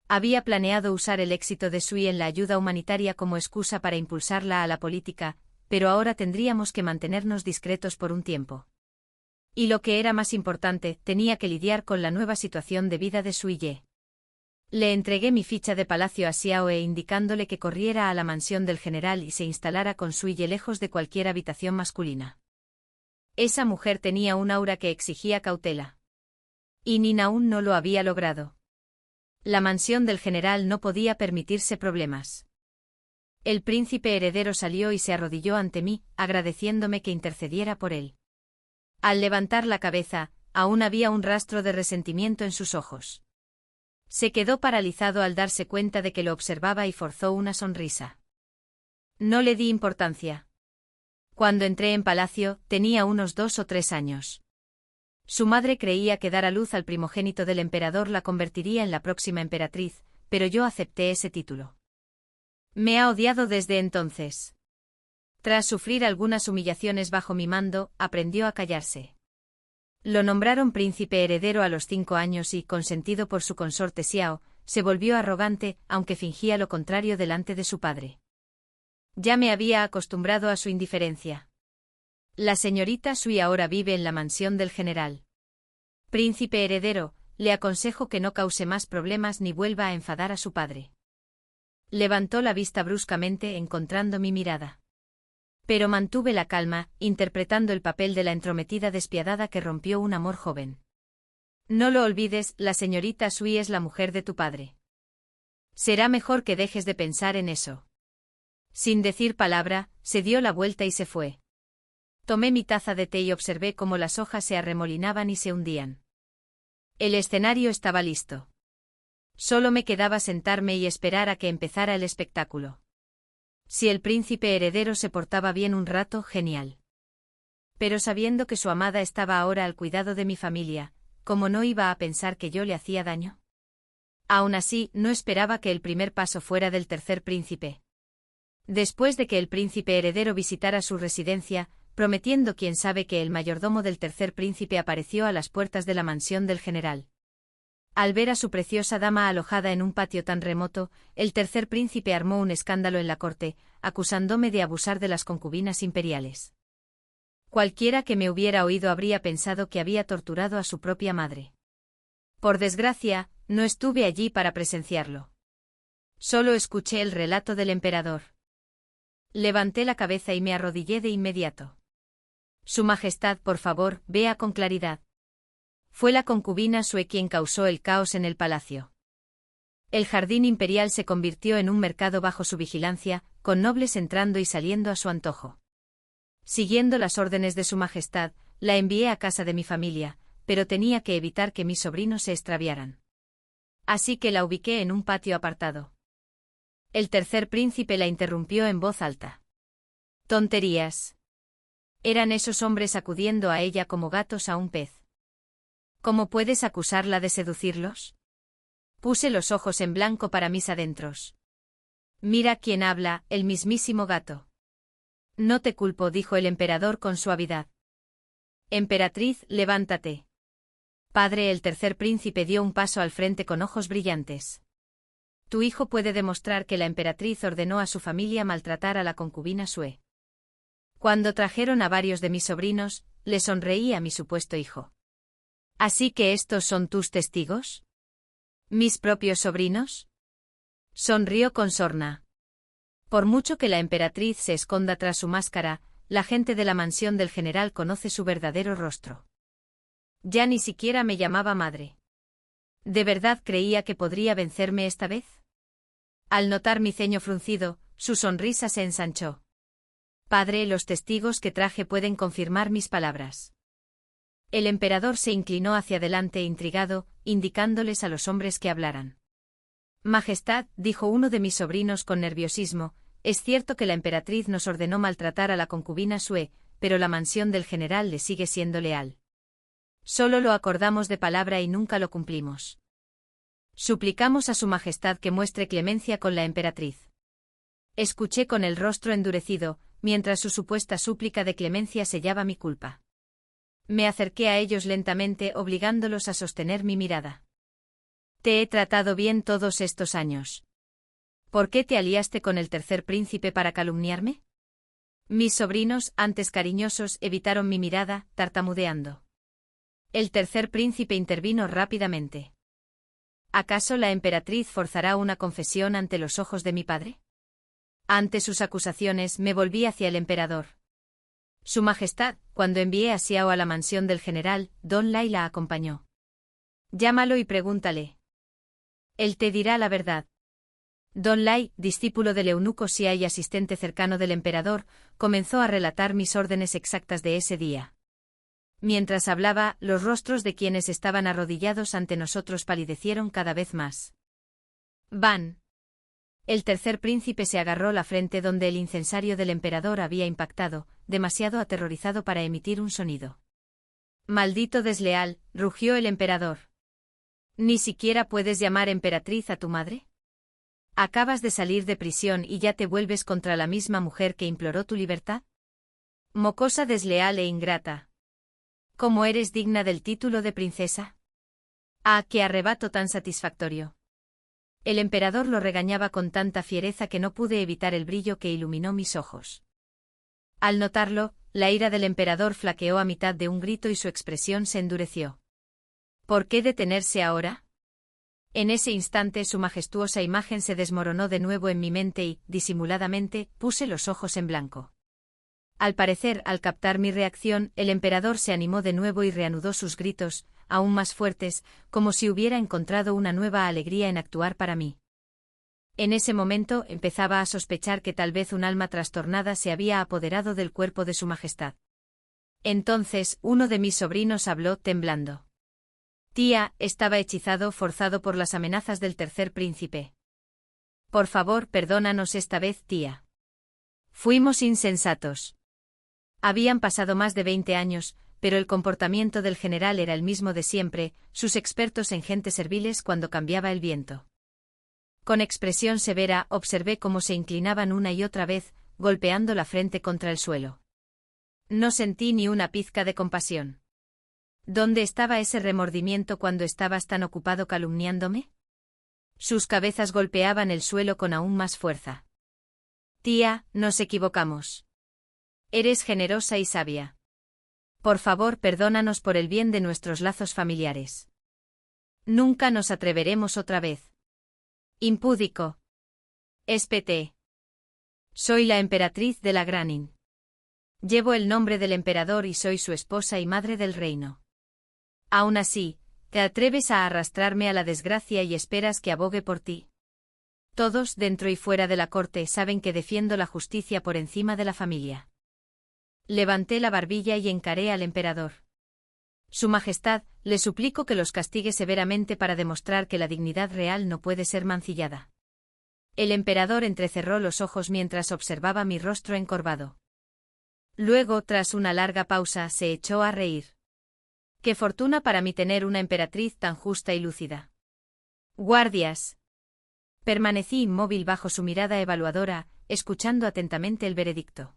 Había planeado usar el éxito de Sui en la ayuda humanitaria como excusa para impulsarla a la política, pero ahora tendríamos que mantenernos discretos por un tiempo. Y lo que era más importante, tenía que lidiar con la nueva situación de vida de Sui Ye. Le entregué mi ficha de palacio a Xiaoe indicándole que corriera a la mansión del general y se instalara con Sui Ye lejos de cualquier habitación masculina. Esa mujer tenía un aura que exigía cautela. Y Nin aún no lo había logrado. La mansión del general no podía permitirse problemas. El príncipe heredero salió y se arrodilló ante mí, agradeciéndome que intercediera por él. Al levantar la cabeza, aún había un rastro de resentimiento en sus ojos. Se quedó paralizado al darse cuenta de que lo observaba y forzó una sonrisa. No le di importancia. Cuando entré en palacio, tenía unos 2 o 3 años. Su madre creía que dar a luz al primogénito del emperador la convertiría en la próxima emperatriz, pero yo acepté ese título. Me ha odiado desde entonces. Tras sufrir algunas humillaciones bajo mi mando, aprendió a callarse. Lo nombraron príncipe heredero a los 5 años y, consentido por su consorte Xiao, se volvió arrogante, aunque fingía lo contrario delante de su padre. Ya me había acostumbrado a su indiferencia. La señorita Sui ahora vive en la mansión del general. Príncipe heredero, le aconsejo que no cause más problemas ni vuelva a enfadar a su padre. Levantó la vista bruscamente encontrando mi mirada. Pero mantuve la calma, interpretando el papel de la entrometida despiadada que rompió un amor joven. No lo olvides, la señorita Sui es la mujer de tu padre. Será mejor que dejes de pensar en eso. Sin decir palabra, se dio la vuelta y se fue. Tomé mi taza de té y observé cómo las hojas se arremolinaban y se hundían. El escenario estaba listo. Solo me quedaba sentarme y esperar a que empezara el espectáculo. Si el príncipe heredero se portaba bien un rato, genial. Pero sabiendo que su amada estaba ahora al cuidado de mi familia, ¿cómo no iba a pensar que yo le hacía daño? Aún así, no esperaba que el primer paso fuera del tercer príncipe. Después de que el príncipe heredero visitara su residencia, prometiendo quién sabe que el mayordomo del tercer príncipe apareció a las puertas de la mansión del general. Al ver a su preciosa dama alojada en un patio tan remoto, el tercer príncipe armó un escándalo en la corte, acusándome de abusar de las concubinas imperiales. Cualquiera que me hubiera oído habría pensado que había torturado a su propia madre. Por desgracia, no estuve allí para presenciarlo. Solo escuché el relato del emperador. Levanté la cabeza y me arrodillé de inmediato. Su Majestad, por favor, vea con claridad. Fue la concubina Sue quien causó el caos en el palacio. El jardín imperial se convirtió en un mercado bajo su vigilancia, con nobles entrando y saliendo a su antojo. Siguiendo las órdenes de Su Majestad, la envié a casa de mi familia, pero tenía que evitar que mis sobrinos se extraviaran. Así que la ubiqué en un patio apartado. El tercer príncipe la interrumpió en voz alta. Tonterías. Eran esos hombres acudiendo a ella como gatos a un pez. ¿Cómo puedes acusarla de seducirlos? Puse los ojos en blanco para mis adentros. Mira quién habla, el mismísimo gato. No te culpo, dijo el emperador con suavidad. Emperatriz, levántate. Padre, el tercer príncipe dio un paso al frente con ojos brillantes. Tu hijo puede demostrar que la emperatriz ordenó a su familia maltratar a la concubina Sue. Cuando trajeron a varios de mis sobrinos, le sonreí a mi supuesto hijo. ¿Así que estos son tus testigos? ¿Mis propios sobrinos? Sonrió con sorna. Por mucho que la emperatriz se esconda tras su máscara, la gente de la mansión del general conoce su verdadero rostro. Ya ni siquiera me llamaba madre. ¿De verdad creía que podría vencerme esta vez? Al notar mi ceño fruncido, su sonrisa se ensanchó. Padre, los testigos que traje pueden confirmar mis palabras. El emperador se inclinó hacia adelante intrigado, indicándoles a los hombres que hablaran. Majestad, dijo uno de mis sobrinos con nerviosismo, es cierto que la emperatriz nos ordenó maltratar a la concubina Sue, pero la mansión del general le sigue siendo leal. Solo lo acordamos de palabra y nunca lo cumplimos. Suplicamos a su majestad que muestre clemencia con la emperatriz. Escuché con el rostro endurecido, mientras su supuesta súplica de clemencia sellaba mi culpa. Me acerqué a ellos lentamente, obligándolos a sostener mi mirada. Te he tratado bien todos estos años. ¿Por qué te aliaste con el tercer príncipe para calumniarme? Mis sobrinos, antes cariñosos, evitaron mi mirada, tartamudeando. El tercer príncipe intervino rápidamente. ¿Acaso la emperatriz forzará una confesión ante los ojos de mi padre? Ante sus acusaciones me volví hacia el emperador. Su majestad, cuando envié a Xiao a la mansión del general, Don Lai la acompañó. Llámalo y pregúntale. Él te dirá la verdad. Don Lai, discípulo del eunuco Xia y asistente cercano del emperador, comenzó a relatar mis órdenes exactas de ese día. Mientras hablaba, los rostros de quienes estaban arrodillados ante nosotros palidecieron cada vez más. Van. El tercer príncipe se agarró la frente donde el incensario del emperador había impactado, demasiado aterrorizado para emitir un sonido. Maldito desleal, rugió el emperador. ¿Ni siquiera puedes llamar emperatriz a tu madre? ¿Acabas de salir de prisión y ya te vuelves contra la misma mujer que imploró tu libertad? Mocosa desleal e ingrata. ¿Cómo eres digna del título de princesa? ¡Ah, qué arrebato tan satisfactorio! El emperador lo regañaba con tanta fiereza que no pude evitar el brillo que iluminó mis ojos. Al notarlo, la ira del emperador flaqueó a mitad de un grito y su expresión se endureció. ¿Por qué detenerse ahora? En ese instante su majestuosa imagen se desmoronó de nuevo en mi mente y, disimuladamente, puse los ojos en blanco. Al parecer, al captar mi reacción, el emperador se animó de nuevo y reanudó sus gritos, aún más fuertes, como si hubiera encontrado una nueva alegría en actuar para mí. En ese momento empezaba a sospechar que tal vez un alma trastornada se había apoderado del cuerpo de su majestad. Entonces, uno de mis sobrinos habló temblando. Tía, estaba hechizado, forzado por las amenazas del tercer príncipe. Por favor, perdónanos esta vez, tía. Fuimos insensatos. Habían pasado más de 20 años, pero el comportamiento del general era el mismo de siempre, sus expertos en gentes serviles cuando cambiaba el viento. Con expresión severa observé cómo se inclinaban una y otra vez, golpeando la frente contra el suelo. No sentí ni una pizca de compasión. ¿Dónde estaba ese remordimiento cuando estabas tan ocupado calumniándome? Sus cabezas golpeaban el suelo con aún más fuerza. Tía, nos equivocamos. Eres generosa y sabia. Por favor, perdónanos por el bien de nuestros lazos familiares. Nunca nos atreveremos otra vez. Impúdico. Espete. Soy la emperatriz de la Granin. Llevo el nombre del emperador y soy su esposa y madre del reino. Aún así, ¿te atreves a arrastrarme a la desgracia y esperas que abogue por ti? Todos, dentro y fuera de la corte, saben que defiendo la justicia por encima de la familia. Levanté la barbilla y encaré al emperador. Su Majestad, le suplico que los castigue severamente para demostrar que la dignidad real no puede ser mancillada. El emperador entrecerró los ojos mientras observaba mi rostro encorvado. Luego, tras una larga pausa, se echó a reír. Qué fortuna para mí tener una emperatriz tan justa y lúcida. Guardias. Permanecí inmóvil bajo su mirada evaluadora, escuchando atentamente el veredicto.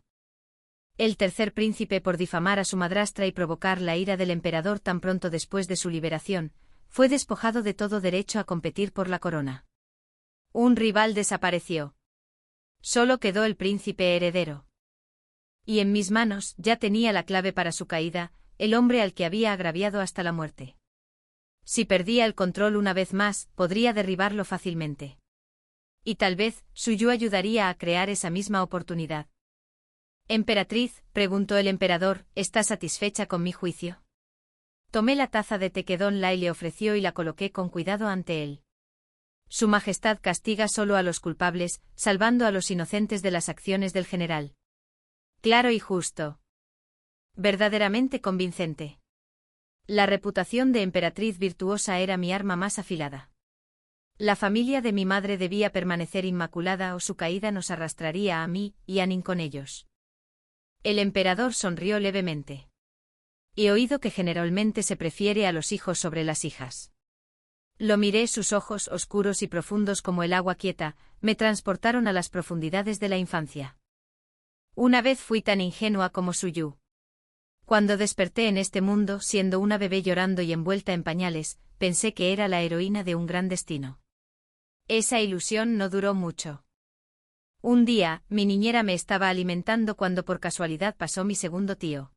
El tercer príncipe, por difamar a su madrastra y provocar la ira del emperador tan pronto después de su liberación, fue despojado de todo derecho a competir por la corona. Un rival desapareció. Solo quedó el príncipe heredero. Y en mis manos ya tenía la clave para su caída, el hombre al que había agraviado hasta la muerte. Si perdía el control una vez más, podría derribarlo fácilmente. Y tal vez, Suyu ayudaría a crear esa misma oportunidad. Emperatriz, preguntó el emperador, ¿está satisfecha con mi juicio? Tomé la taza de té que Don Lai le ofreció y la coloqué con cuidado ante él. Su Majestad castiga solo a los culpables, salvando a los inocentes de las acciones del general. Claro y justo. Verdaderamente convincente. La reputación de emperatriz virtuosa era mi arma más afilada. La familia de mi madre debía permanecer inmaculada o su caída nos arrastraría a mí y a Nin con ellos. El emperador sonrió levemente. He oído que generalmente se prefiere a los hijos sobre las hijas. Lo miré, sus ojos oscuros y profundos como el agua quieta, me transportaron a las profundidades de la infancia. Una vez fui tan ingenua como Suyu. Cuando desperté en este mundo, siendo una bebé llorando y envuelta en pañales, pensé que era la heroína de un gran destino. Esa ilusión no duró mucho. Un día, mi niñera me estaba alimentando cuando por casualidad pasó mi segundo tío.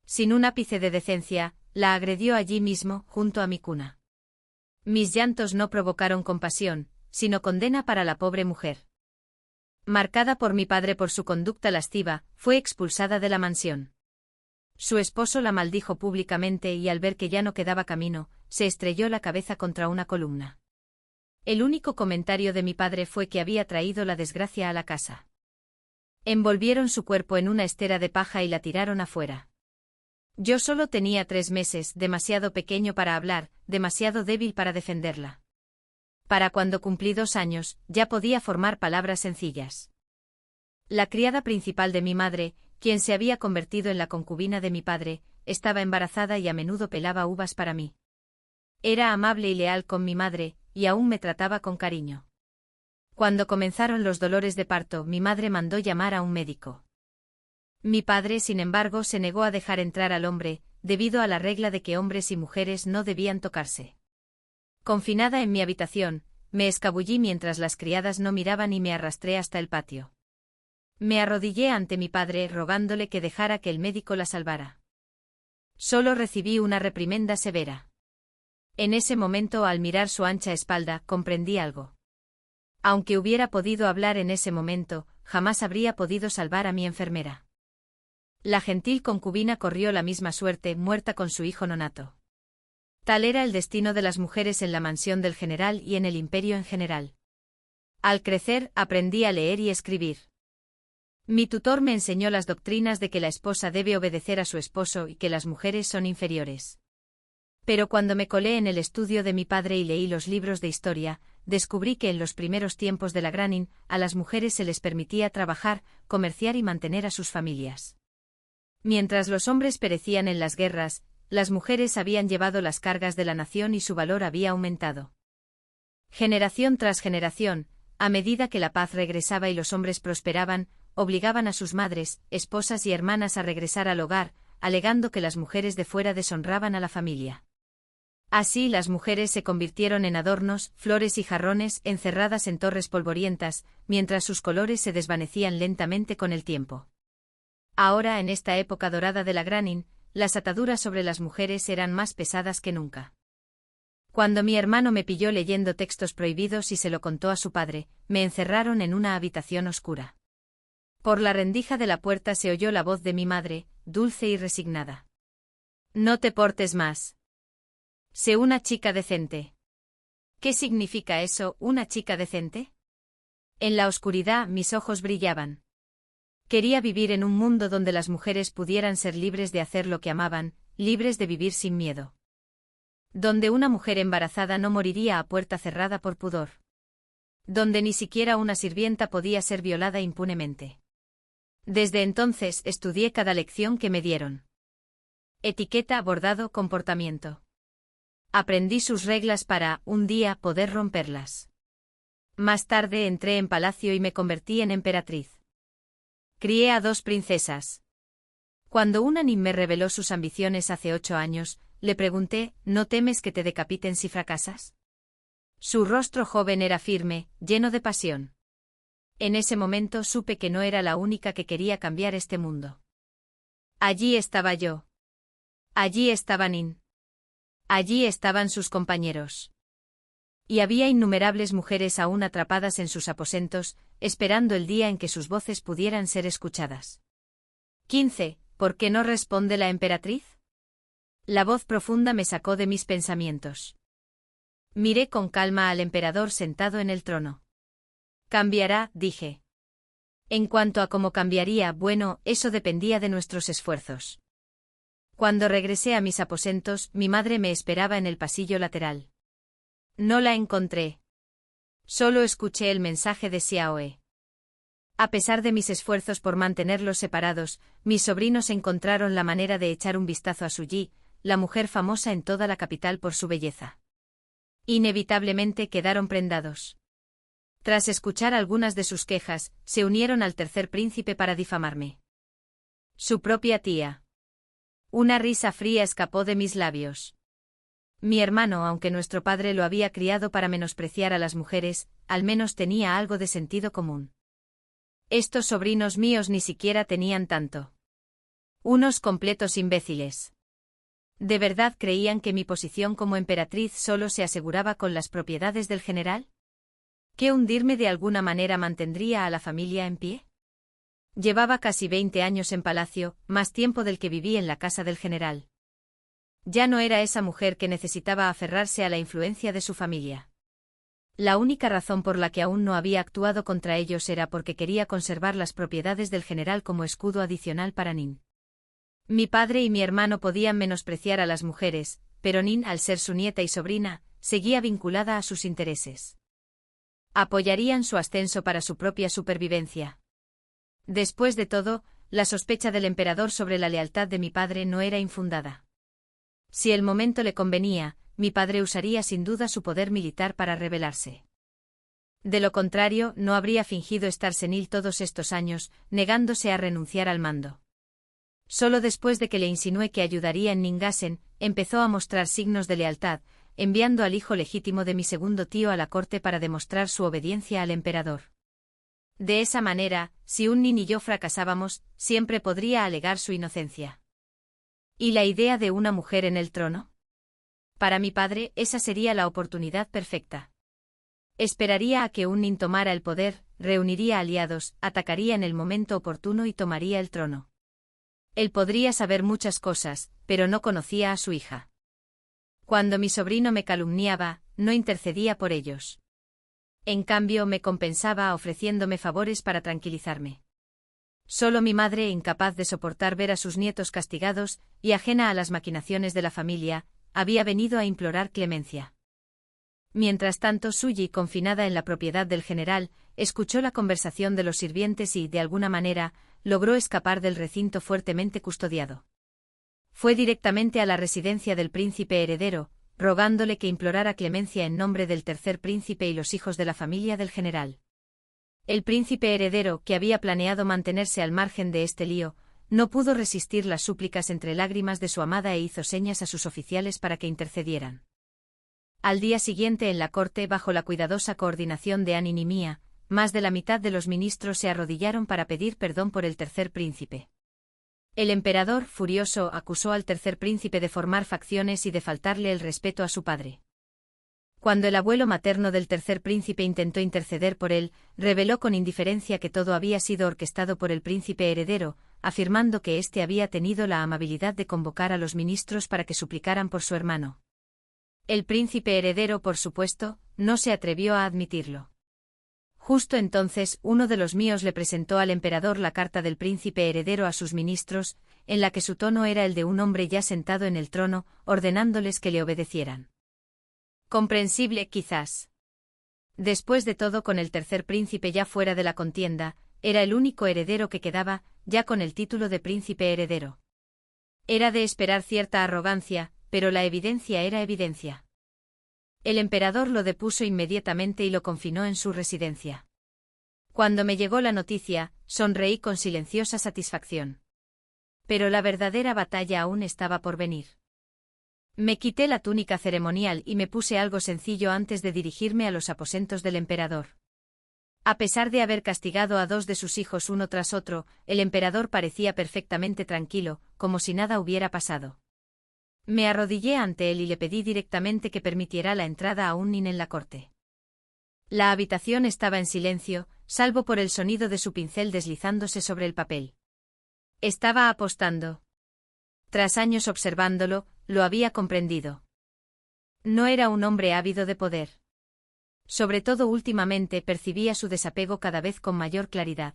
Sin un ápice de decencia, la agredió allí mismo, junto a mi cuna. Mis llantos no provocaron compasión, sino condena para la pobre mujer. Marcada por mi padre por su conducta lasciva, fue expulsada de la mansión. Su esposo la maldijo públicamente y al ver que ya no quedaba camino, se estrelló la cabeza contra una columna. El único comentario de mi padre fue que había traído la desgracia a la casa. Envolvieron su cuerpo en una estera de paja y la tiraron afuera. Yo solo tenía 3 meses, demasiado pequeño para hablar, demasiado débil para defenderla. Para cuando cumplí 2 años, ya podía formar palabras sencillas. La criada principal de mi madre, quien se había convertido en la concubina de mi padre, estaba embarazada y a menudo pelaba uvas para mí. Era amable y leal con mi madre, y aún me trataba con cariño. Cuando comenzaron los dolores de parto, mi madre mandó llamar a un médico. Mi padre, sin embargo, se negó a dejar entrar al hombre, debido a la regla de que hombres y mujeres no debían tocarse. Confinada en mi habitación, me escabullí mientras las criadas no miraban y me arrastré hasta el patio. Me arrodillé ante mi padre rogándole que dejara que el médico la salvara. Solo recibí una reprimenda severa. En ese momento, al mirar su ancha espalda, comprendí algo. Aunque hubiera podido hablar en ese momento, jamás habría podido salvar a mi enfermera. La gentil concubina corrió la misma suerte, muerta con su hijo nonato. Tal era el destino de las mujeres en la mansión del general y en el imperio en general. Al crecer, aprendí a leer y escribir. Mi tutor me enseñó las doctrinas de que la esposa debe obedecer a su esposo y que las mujeres son inferiores. Pero cuando me colé en el estudio de mi padre y leí los libros de historia, descubrí que en los primeros tiempos de la Granin, a las mujeres se les permitía trabajar, comerciar y mantener a sus familias. Mientras los hombres perecían en las guerras, las mujeres habían llevado las cargas de la nación y su valor había aumentado. Generación tras generación, a medida que la paz regresaba y los hombres prosperaban, obligaban a sus madres, esposas y hermanas a regresar al hogar, alegando que las mujeres de fuera deshonraban a la familia. Así las mujeres se convirtieron en adornos, flores y jarrones encerradas en torres polvorientas, mientras sus colores se desvanecían lentamente con el tiempo. Ahora, en esta época dorada de la Granin, las ataduras sobre las mujeres eran más pesadas que nunca. Cuando mi hermano me pilló leyendo textos prohibidos y se lo contó a su padre, me encerraron en una habitación oscura. Por la rendija de la puerta se oyó la voz de mi madre, dulce y resignada. No te portes más. Sé una chica decente. ¿Qué significa eso, una chica decente? En la oscuridad mis ojos brillaban. Quería vivir en un mundo donde las mujeres pudieran ser libres de hacer lo que amaban, libres de vivir sin miedo. Donde una mujer embarazada no moriría a puerta cerrada por pudor. Donde ni siquiera una sirvienta podía ser violada impunemente. Desde entonces estudié cada lección que me dieron. Etiqueta, bordado, comportamiento. Aprendí sus reglas para, un día, poder romperlas. Más tarde entré en palacio y me convertí en emperatriz. Crié a 2 princesas. Cuando una Nin me reveló sus ambiciones hace 8 años, le pregunté, ¿no temes que te decapiten si fracasas? Su rostro joven era firme, lleno de pasión. En ese momento supe que no era la única que quería cambiar este mundo. Allí estaba yo. Allí estaba Nin. Allí estaban sus compañeros. Y había innumerables mujeres aún atrapadas en sus aposentos, esperando el día en que sus voces pudieran ser escuchadas. 15. ¿Por qué no responde la emperatriz? La voz profunda me sacó de mis pensamientos. Miré con calma al emperador sentado en el trono. Cambiará, dije. En cuanto a cómo cambiaría, bueno, eso dependía de nuestros esfuerzos. Cuando regresé a mis aposentos, mi madre me esperaba en el pasillo lateral. No la encontré. Solo escuché el mensaje de Xiaoe. A pesar de mis esfuerzos por mantenerlos separados, mis sobrinos encontraron la manera de echar un vistazo a Su Yi, la mujer famosa en toda la capital por su belleza. Inevitablemente quedaron prendados. Tras escuchar algunas de sus quejas, se unieron al tercer príncipe para difamarme. Su propia tía. Una risa fría escapó de mis labios. Mi hermano, aunque nuestro padre lo había criado para menospreciar a las mujeres, al menos tenía algo de sentido común. Estos sobrinos míos ni siquiera tenían tanto. Unos completos imbéciles. ¿De verdad creían que mi posición como emperatriz solo se aseguraba con las propiedades del general? ¿Que hundirme de alguna manera mantendría a la familia en pie? Llevaba casi 20 años en palacio, más tiempo del que viví en la casa del general. Ya no era esa mujer que necesitaba aferrarse a la influencia de su familia. La única razón por la que aún no había actuado contra ellos era porque quería conservar las propiedades del general como escudo adicional para Nin. Mi padre y mi hermano podían menospreciar a las mujeres, pero Nin, al ser su nieta y sobrina, seguía vinculada a sus intereses. Apoyarían su ascenso para su propia supervivencia. Después de todo, la sospecha del emperador sobre la lealtad de mi padre no era infundada. Si el momento le convenía, mi padre usaría sin duda su poder militar para rebelarse. De lo contrario, no habría fingido estar senil todos estos años, negándose a renunciar al mando. Solo después de que le insinué que ayudaría en Ningasen, empezó a mostrar signos de lealtad, enviando al hijo legítimo de mi segundo tío a la corte para demostrar su obediencia al emperador. De esa manera, si un Nin y yo fracasábamos, siempre podría alegar su inocencia. ¿Y la idea de una mujer en el trono? Para mi padre, esa sería la oportunidad perfecta. Esperaría a que un Nin tomara el poder, reuniría aliados, atacaría en el momento oportuno y tomaría el trono. Él podría saber muchas cosas, pero no conocía a su hija. Cuando mi sobrino me calumniaba, no intercedía por ellos. En cambio, me compensaba ofreciéndome favores para tranquilizarme. Solo mi madre, incapaz de soportar ver a sus nietos castigados, y ajena a las maquinaciones de la familia, había venido a implorar clemencia. Mientras tanto, Su Yi, confinada en la propiedad del general, escuchó la conversación de los sirvientes y, de alguna manera, logró escapar del recinto fuertemente custodiado. Fue directamente a la residencia del príncipe heredero, rogándole que implorara clemencia en nombre del tercer príncipe y los hijos de la familia del general. El príncipe heredero, que había planeado mantenerse al margen de este lío, no pudo resistir las súplicas entre lágrimas de su amada e hizo señas a sus oficiales para que intercedieran. Al día siguiente en la corte, bajo la cuidadosa coordinación de Anin y mía, más de la mitad de los ministros se arrodillaron para pedir perdón por el tercer príncipe. El emperador, furioso, acusó al tercer príncipe de formar facciones y de faltarle el respeto a su padre. Cuando el abuelo materno del tercer príncipe intentó interceder por él, reveló con indiferencia que todo había sido orquestado por el príncipe heredero, afirmando que éste había tenido la amabilidad de convocar a los ministros para que suplicaran por su hermano. El príncipe heredero, por supuesto, no se atrevió a admitirlo. Justo entonces, uno de los míos le presentó al emperador la carta del príncipe heredero a sus ministros, en la que su tono era el de un hombre ya sentado en el trono, ordenándoles que le obedecieran. Comprensible, quizás. Después de todo, con el tercer príncipe ya fuera de la contienda, era el único heredero que quedaba, ya con el título de príncipe heredero. Era de esperar cierta arrogancia, pero la evidencia era evidencia. El emperador lo depuso inmediatamente y lo confinó en su residencia. Cuando me llegó la noticia, sonreí con silenciosa satisfacción. Pero la verdadera batalla aún estaba por venir. Me quité la túnica ceremonial y me puse algo sencillo antes de dirigirme a los aposentos del emperador. A pesar de haber castigado a 2 de sus hijos uno tras otro, el emperador parecía perfectamente tranquilo, como si nada hubiera pasado. Me arrodillé ante él y le pedí directamente que permitiera la entrada a un nin en la corte. La habitación estaba en silencio, salvo por el sonido de su pincel deslizándose sobre el papel. Estaba apostando. Tras años observándolo, lo había comprendido. No era un hombre ávido de poder. Sobre todo últimamente percibía su desapego cada vez con mayor claridad.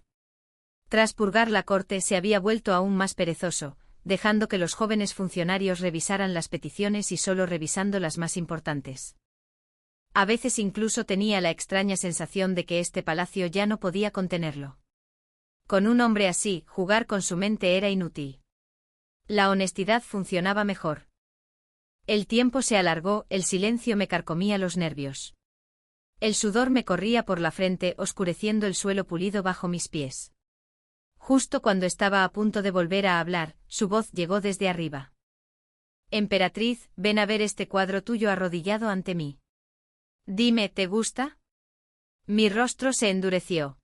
Tras purgar la corte se había vuelto aún más perezoso, dejando que los jóvenes funcionarios revisaran las peticiones y solo revisando las más importantes. A veces incluso tenía la extraña sensación de que este palacio ya no podía contenerlo. Con un hombre así, jugar con su mente era inútil. La honestidad funcionaba mejor. El tiempo se alargó, el silencio me carcomía los nervios. El sudor me corría por la frente, oscureciendo el suelo pulido bajo mis pies. Justo cuando estaba a punto de volver a hablar, su voz llegó desde arriba. Emperatriz, ven a ver este cuadro tuyo arrodillado ante mí. Dime, ¿te gusta? Mi rostro se endureció.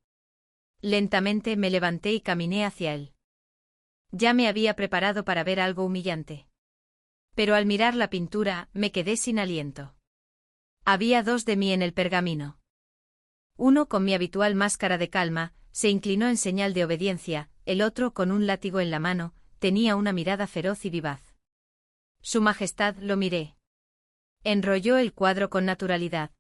Lentamente me levanté y caminé hacia él. Ya me había preparado para ver algo humillante. Pero al mirar la pintura, me quedé sin aliento. Había dos de mí en el pergamino. Uno con mi habitual máscara de calma, se inclinó en señal de obediencia, el otro con un látigo en la mano, tenía una mirada feroz y vivaz. Su Majestad, lo miré. Enrolló el cuadro con naturalidad.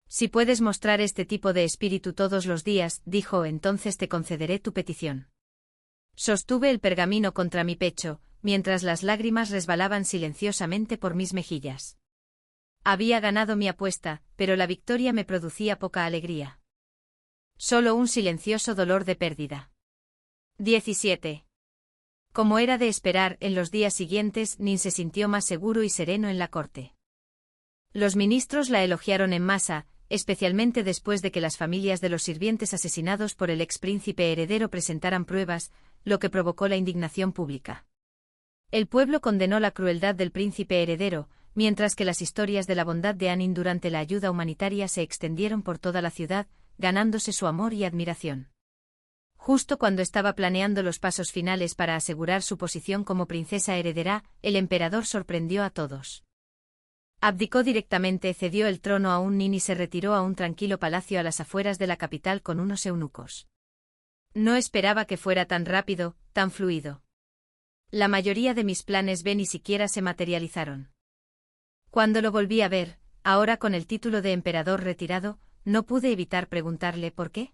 Si puedes mostrar este tipo de espíritu todos los días, dijo, entonces te concederé tu petición. Sostuve el pergamino contra mi pecho, mientras las lágrimas resbalaban silenciosamente por mis mejillas. Había ganado mi apuesta, pero la victoria me producía poca alegría. Solo un silencioso dolor de pérdida. 17. Como era de esperar, en los días siguientes Nin se sintió más seguro y sereno en la corte. Los ministros la elogiaron en masa, especialmente después de que las familias de los sirvientes asesinados por el expríncipe heredero presentaran pruebas, lo que provocó la indignación pública. El pueblo condenó la crueldad del príncipe heredero, mientras que las historias de la bondad de Anin durante la ayuda humanitaria se extendieron por toda la ciudad, ganándose su amor y admiración. Justo cuando estaba planeando los pasos finales para asegurar su posición como princesa heredera, el emperador sorprendió a todos. Abdicó directamente, cedió el trono a un nin y se retiró a un tranquilo palacio a las afueras de la capital con unos eunucos. No esperaba que fuera tan rápido, tan fluido. La mayoría de mis planes ni siquiera se materializaron. Cuando lo volví a ver, ahora con el título de emperador retirado, no pude evitar preguntarle por qué.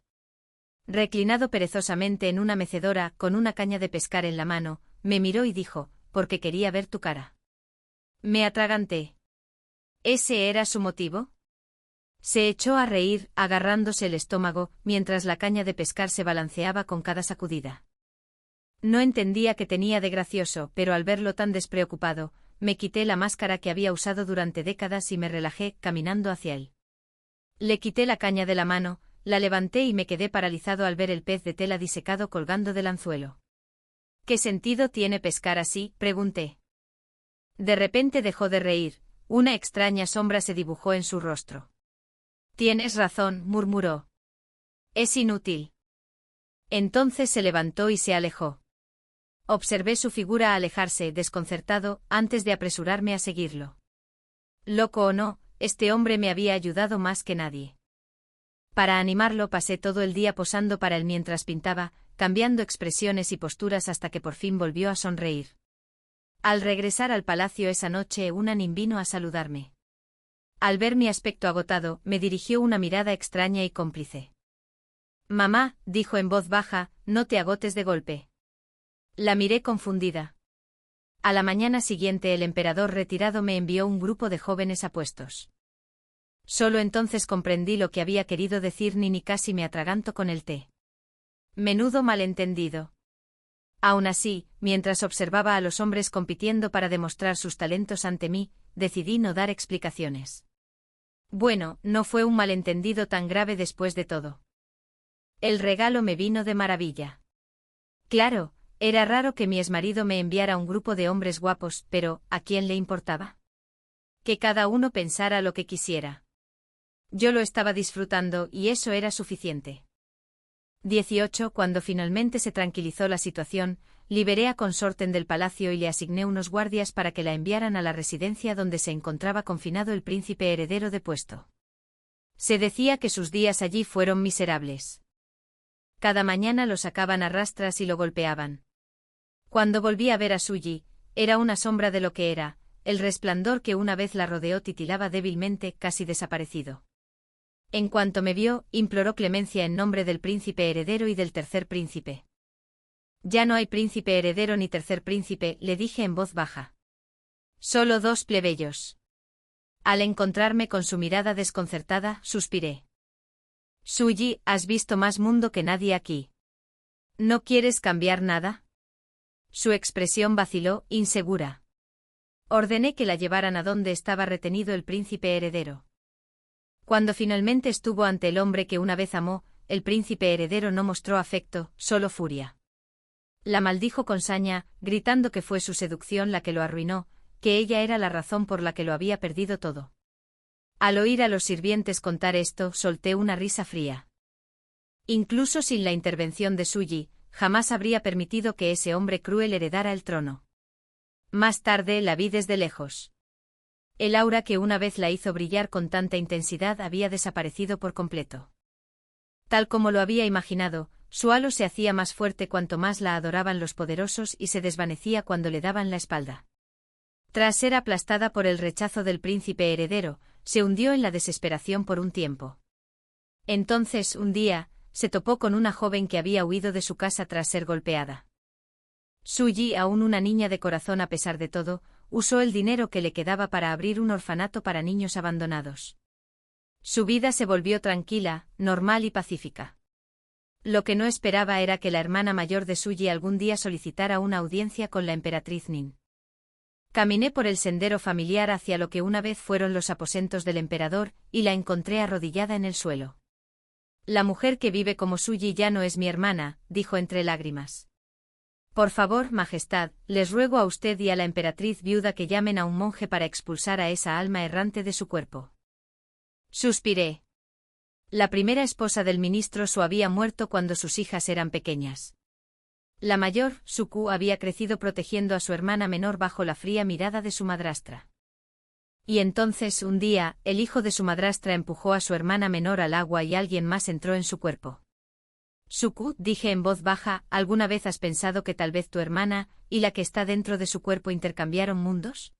Reclinado perezosamente en una mecedora, con una caña de pescar en la mano, me miró y dijo, porque quería ver tu cara. Me atraganté. ¿Ese era su motivo? Se echó a reír, agarrándose el estómago, mientras la caña de pescar se balanceaba con cada sacudida. No entendía qué tenía de gracioso, pero al verlo tan despreocupado, me quité la máscara que había usado durante décadas y me relajé, caminando hacia él. Le quité la caña de la mano, la levanté y me quedé paralizado al ver el pez de tela disecado colgando del anzuelo. ¿Qué sentido tiene pescar así?, pregunté. De repente dejó de reír, una extraña sombra se dibujó en su rostro. Tienes razón, murmuró. Es inútil. Entonces se levantó y se alejó. Observé su figura alejarse, desconcertado, antes de apresurarme a seguirlo. Loco o no, este hombre me había ayudado más que nadie. Para animarlo pasé todo el día posando para él mientras pintaba, cambiando expresiones y posturas hasta que por fin volvió a sonreír. Al regresar al palacio esa noche, una nin vino a saludarme. Al ver mi aspecto agotado, me dirigió una mirada extraña y cómplice. Mamá, dijo en voz baja, no te agotes de golpe. La miré confundida. A la mañana siguiente el emperador retirado me envió un grupo de jóvenes apuestos. Solo entonces comprendí lo que había querido decir Nin y casi me atraganto con el té. Menudo malentendido. Aún así, mientras observaba a los hombres compitiendo para demostrar sus talentos ante mí, decidí no dar explicaciones. Bueno, no fue un malentendido tan grave después de todo. El regalo me vino de maravilla. Claro, era raro que mi exmarido me enviara un grupo de hombres guapos, pero ¿a quién le importaba? Que cada uno pensara lo que quisiera. Yo lo estaba disfrutando y eso era suficiente. 18. Cuando finalmente se tranquilizó la situación, liberé a Consorten del palacio y le asigné unos guardias para que la enviaran a la residencia donde se encontraba confinado el príncipe heredero depuesto. Se decía que sus días allí fueron miserables. Cada mañana lo sacaban a rastras y lo golpeaban. Cuando volví a ver a Suji, era una sombra de lo que era, el resplandor que una vez la rodeó titilaba débilmente, casi desaparecido. En cuanto me vio, imploró clemencia en nombre del príncipe heredero y del tercer príncipe. Ya no hay príncipe heredero ni tercer príncipe, le dije en voz baja. Solo dos plebeyos. Al encontrarme con su mirada desconcertada, suspiré. Suji, has visto más mundo que nadie aquí. ¿No quieres cambiar nada? Su expresión vaciló, insegura. Ordené que la llevaran a donde estaba retenido el príncipe heredero. Cuando finalmente estuvo ante el hombre que una vez amó, el príncipe heredero no mostró afecto, solo furia. La maldijo con saña, gritando que fue su seducción la que lo arruinó, que ella era la razón por la que lo había perdido todo. Al oír a los sirvientes contar esto, solté una risa fría. Incluso sin la intervención de Suji, jamás habría permitido que ese hombre cruel heredara el trono. Más tarde la vi desde lejos. El aura que una vez la hizo brillar con tanta intensidad había desaparecido por completo. Tal como lo había imaginado, su halo se hacía más fuerte cuanto más la adoraban los poderosos y se desvanecía cuando le daban la espalda. Tras ser aplastada por el rechazo del príncipe heredero, se hundió en la desesperación por un tiempo. Entonces, un día, se topó con una joven que había huido de su casa tras ser golpeada. Suji, aún una niña de corazón a pesar de todo, usó el dinero que le quedaba para abrir un orfanato para niños abandonados. Su vida se volvió tranquila, normal y pacífica. Lo que no esperaba era que la hermana mayor de Suji algún día solicitara una audiencia con la emperatriz Nin. Caminé por el sendero familiar hacia lo que una vez fueron los aposentos del emperador, y la encontré arrodillada en el suelo. La mujer que vive como Suji ya no es mi hermana, dijo entre lágrimas. Por favor, Majestad, les ruego a usted y a la emperatriz viuda que llamen a un monje para expulsar a esa alma errante de su cuerpo. Suspiré. La primera esposa del ministro Su había muerto cuando sus hijas eran pequeñas. La mayor, Suku, había crecido protegiendo a su hermana menor bajo la fría mirada de su madrastra. Y entonces, un día, el hijo de su madrastra empujó a su hermana menor al agua y alguien más entró en su cuerpo. Suku, dije en voz baja, ¿alguna vez has pensado que tal vez tu hermana, y la que está dentro de su cuerpo intercambiaron mundos?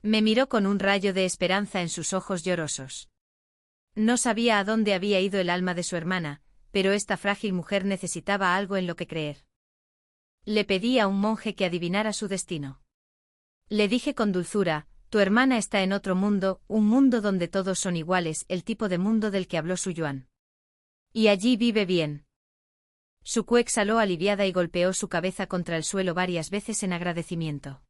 Me miró con un rayo de esperanza en sus ojos llorosos. No sabía a dónde había ido el alma de su hermana, pero esta frágil mujer necesitaba algo en lo que creer. Le pedí a un monje que adivinara su destino. Le dije con dulzura, tu hermana está en otro mundo, un mundo donde todos son iguales, el tipo de mundo del que habló Su Yuan. Y allí vive bien. Suku exhaló aliviada y golpeó su cabeza contra el suelo varias veces en agradecimiento.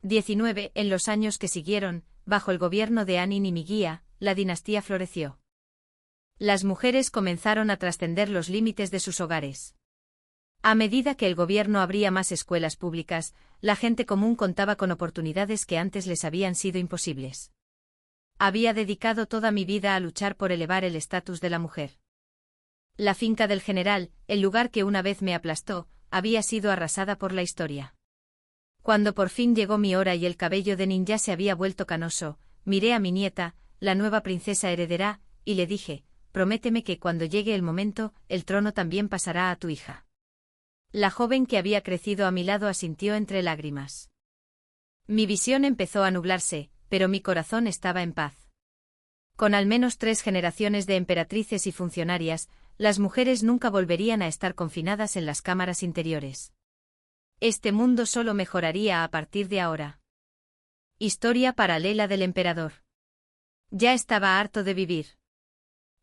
19. En los años que siguieron, bajo el gobierno de Anin y mi guía, la dinastía floreció. Las mujeres comenzaron a trascender los límites de sus hogares. A medida que el gobierno abría más escuelas públicas, la gente común contaba con oportunidades que antes les habían sido imposibles. Había dedicado toda mi vida a luchar por elevar el estatus de la mujer. La finca del general, el lugar que una vez me aplastó, había sido arrasada por la historia. Cuando por fin llegó mi hora y el cabello de ninja se había vuelto canoso, miré a mi nieta, la nueva princesa heredera, y le dije, prométeme que cuando llegue el momento, el trono también pasará a tu hija. La joven que había crecido a mi lado asintió entre lágrimas. Mi visión empezó a nublarse, pero mi corazón estaba en paz. Con al menos 3 generaciones de emperatrices y funcionarias, las mujeres nunca volverían a estar confinadas en las cámaras interiores. Este mundo solo mejoraría a partir de ahora. Historia paralela del emperador. Ya estaba harto de vivir.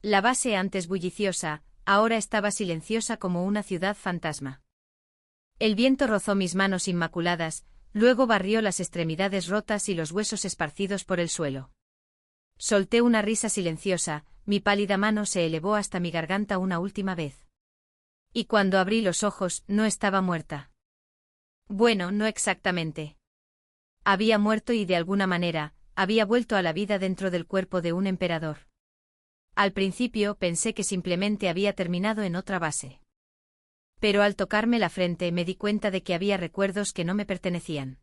La base antes bulliciosa, ahora estaba silenciosa como una ciudad fantasma. El viento rozó mis manos inmaculadas, luego barrió las extremidades rotas y los huesos esparcidos por el suelo. Solté una risa silenciosa, mi pálida mano se elevó hasta mi garganta una última vez. Y cuando abrí los ojos, no estaba muerta. Bueno, no exactamente. Había muerto y de alguna manera, había vuelto a la vida dentro del cuerpo de un emperador. Al principio pensé que simplemente había terminado en otra base. Pero al tocarme la frente me di cuenta de que había recuerdos que no me pertenecían.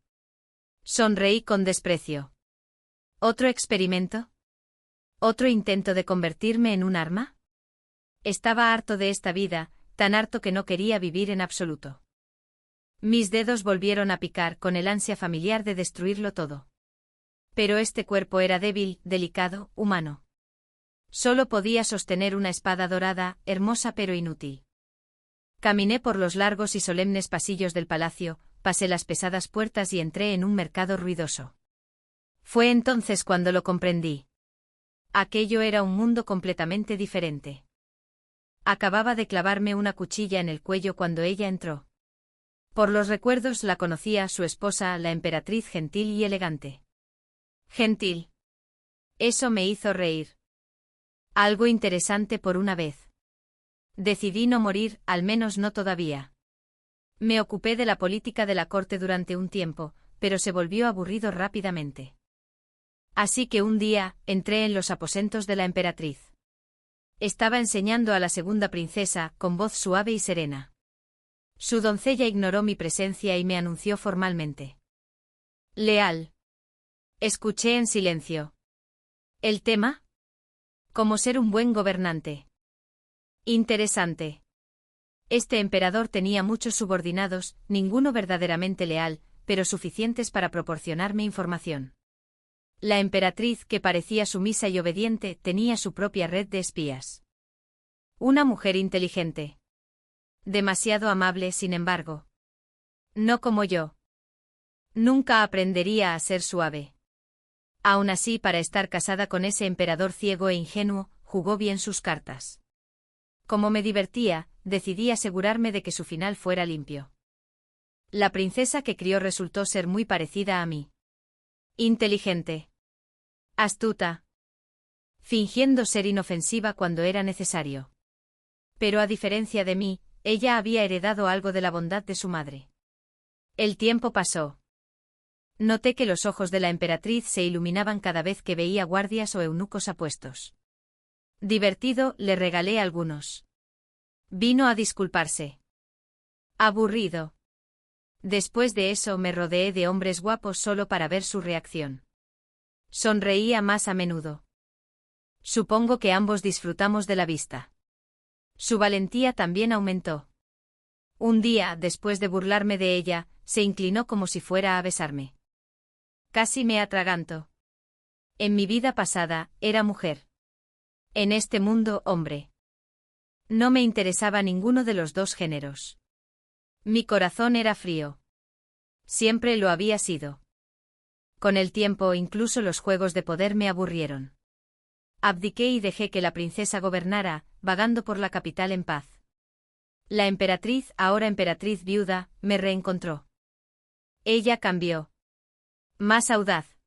Sonreí con desprecio. ¿Otro experimento? ¿Otro intento de convertirme en un arma? Estaba harto de esta vida, tan harto que no quería vivir en absoluto. Mis dedos volvieron a picar con el ansia familiar de destruirlo todo. Pero este cuerpo era débil, delicado, humano. Solo podía sostener una espada dorada, hermosa pero inútil. Caminé por los largos y solemnes pasillos del palacio, pasé las pesadas puertas y entré en un mercado ruidoso. Fue entonces cuando lo comprendí. Aquello era un mundo completamente diferente. Acababa de clavarme una cuchilla en el cuello cuando ella entró. Por los recuerdos la conocía su esposa, la emperatriz gentil y elegante. Gentil. Eso me hizo reír. Algo interesante por una vez. Decidí no morir, al menos no todavía. Me ocupé de la política de la corte durante un tiempo, pero se volvió aburrido rápidamente. Así que un día, entré en los aposentos de la emperatriz. Estaba enseñando a la segunda princesa, con voz suave y serena. Su doncella ignoró mi presencia y me anunció formalmente. Leal. Escuché en silencio. ¿El tema? Cómo ser un buen gobernante. Interesante. Este emperador tenía muchos subordinados, ninguno verdaderamente leal, pero suficientes para proporcionarme información. La emperatriz, que parecía sumisa y obediente, tenía su propia red de espías. Una mujer inteligente. Demasiado amable, sin embargo. No como yo. Nunca aprendería a ser suave. Aún así, para estar casada con ese emperador ciego e ingenuo, jugó bien sus cartas. Como me divertía, decidí asegurarme de que su final fuera limpio. La princesa que crió resultó ser muy parecida a mí. Inteligente. Astuta. Fingiendo ser inofensiva cuando era necesario. Pero a diferencia de mí, ella había heredado algo de la bondad de su madre. El tiempo pasó. Noté que los ojos de la emperatriz se iluminaban cada vez que veía guardias o eunucos apuestos. Divertido, le regalé algunos. Vino a disculparse. Aburrido. Después de eso me rodeé de hombres guapos solo para ver su reacción. Sonreía más a menudo. Supongo que ambos disfrutamos de la vista. Su valentía también aumentó. Un día, después de burlarme de ella, se inclinó como si fuera a besarme. Casi me atraganto. En mi vida pasada, era mujer. En este mundo, hombre. No me interesaba ninguno de los dos géneros. Mi corazón era frío. Siempre lo había sido. Con el tiempo, incluso los juegos de poder me aburrieron. Abdiqué y dejé que la princesa gobernara, vagando por la capital en paz. La emperatriz, ahora emperatriz viuda, me reencontró. Ella cambió. Más audaz.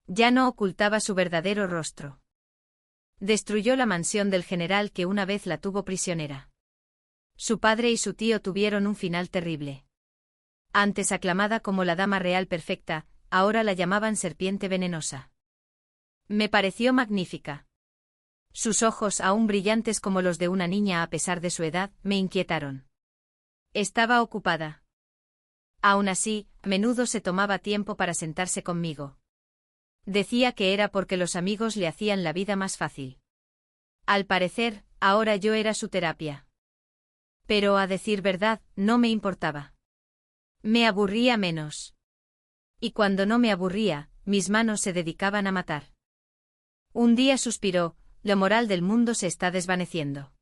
Ya no ocultaba su verdadero rostro. Destruyó la mansión del general que una vez la tuvo prisionera. Su padre y su tío tuvieron un final terrible. Antes aclamada como la dama real perfecta, ahora la llamaban serpiente venenosa. Me pareció magnífica. Sus ojos, aún brillantes como los de una niña a pesar de su edad, me inquietaron. Estaba ocupada. Aún así, a menudo se tomaba tiempo para sentarse conmigo. Decía que era porque los amigos le hacían la vida más fácil. Al parecer, ahora yo era su terapia. Pero a decir verdad, no me importaba. Me aburría menos. Y cuando no me aburría, mis manos se dedicaban a matar. Un día suspiró, la moral del mundo se está desvaneciendo.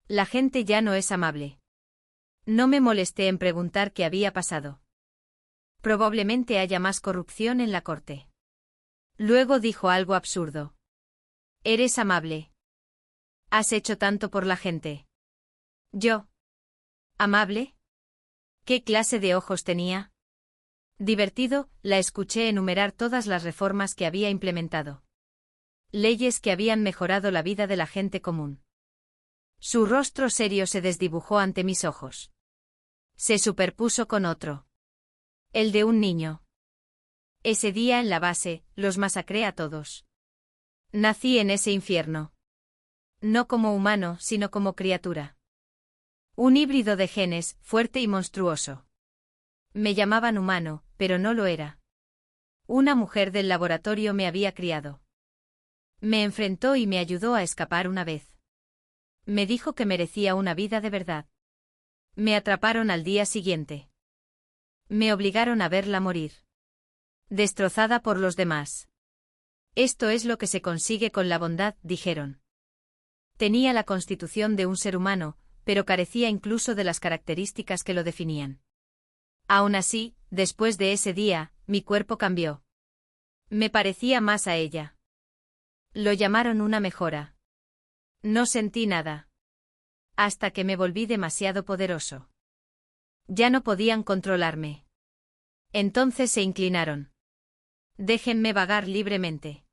La gente ya no es amable. No me molesté en preguntar qué había pasado. Probablemente haya más corrupción en la corte. Luego dijo algo absurdo. Eres amable. Has hecho tanto por la gente. ¿Yo? ¿Amable? ¿Qué clase de ojos tenía? Divertido, la escuché enumerar todas las reformas que había implementado. Leyes que habían mejorado la vida de la gente común. Su rostro serio se desdibujó ante mis ojos. Se superpuso con otro. El de un niño. Ese día en la base, los masacré a todos. Nací en ese infierno. No como humano, sino como criatura. Un híbrido de genes, fuerte y monstruoso. Me llamaban humano, pero no lo era. Una mujer del laboratorio me había criado. Me enfrentó y me ayudó a escapar una vez. Me dijo que merecía una vida de verdad. Me atraparon al día siguiente. Me obligaron a verla morir. Destrozada por los demás. Esto es lo que se consigue con la bondad, dijeron. Tenía la constitución de un ser humano, pero carecía incluso de las características que lo definían. Aún así, después de ese día, mi cuerpo cambió. Me parecía más a ella. Lo llamaron una mejora. No sentí nada. Hasta que me volví demasiado poderoso. Ya no podían controlarme. Entonces se inclinaron. Déjenme vagar libremente.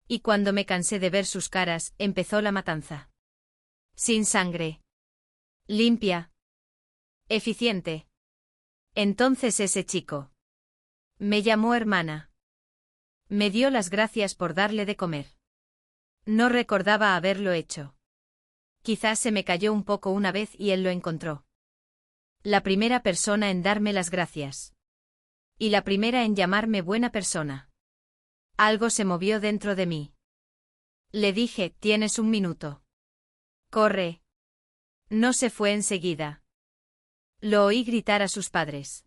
Y cuando me cansé de ver sus caras, empezó la matanza. Sin sangre. Limpia. Eficiente. Entonces ese chico. Me llamó hermana. Me dio las gracias por darle de comer. No recordaba haberlo hecho. Quizás se me cayó un poco una vez y él lo encontró. La primera persona en darme las gracias. Y la primera en llamarme buena persona. Algo se movió dentro de mí. Le dije, tienes un minuto. Corre. No se fue enseguida. Lo oí gritar a sus padres.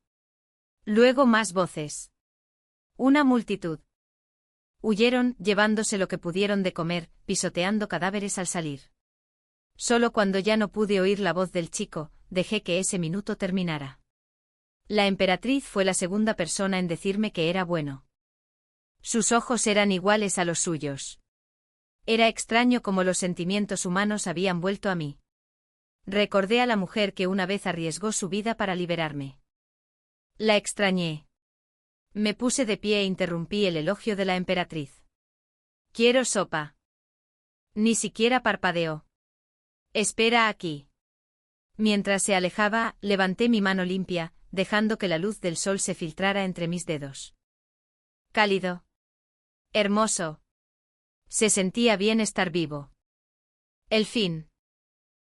Luego más voces. Una multitud. Huyeron, llevándose lo que pudieron de comer, pisoteando cadáveres al salir. Solo cuando ya no pude oír la voz del chico, dejé que ese minuto terminara. La emperatriz fue la segunda persona en decirme que era bueno. Sus ojos eran iguales a los suyos. Era extraño cómo los sentimientos humanos habían vuelto a mí. Recordé a la mujer que una vez arriesgó su vida para liberarme. La extrañé. Me puse de pie e interrumpí el elogio de la emperatriz. Quiero sopa. Ni siquiera parpadeó. Espera aquí. Mientras se alejaba, levanté mi mano limpia, dejando que la luz del sol se filtrara entre mis dedos. Cálido. Hermoso. Se sentía bien estar vivo. El fin.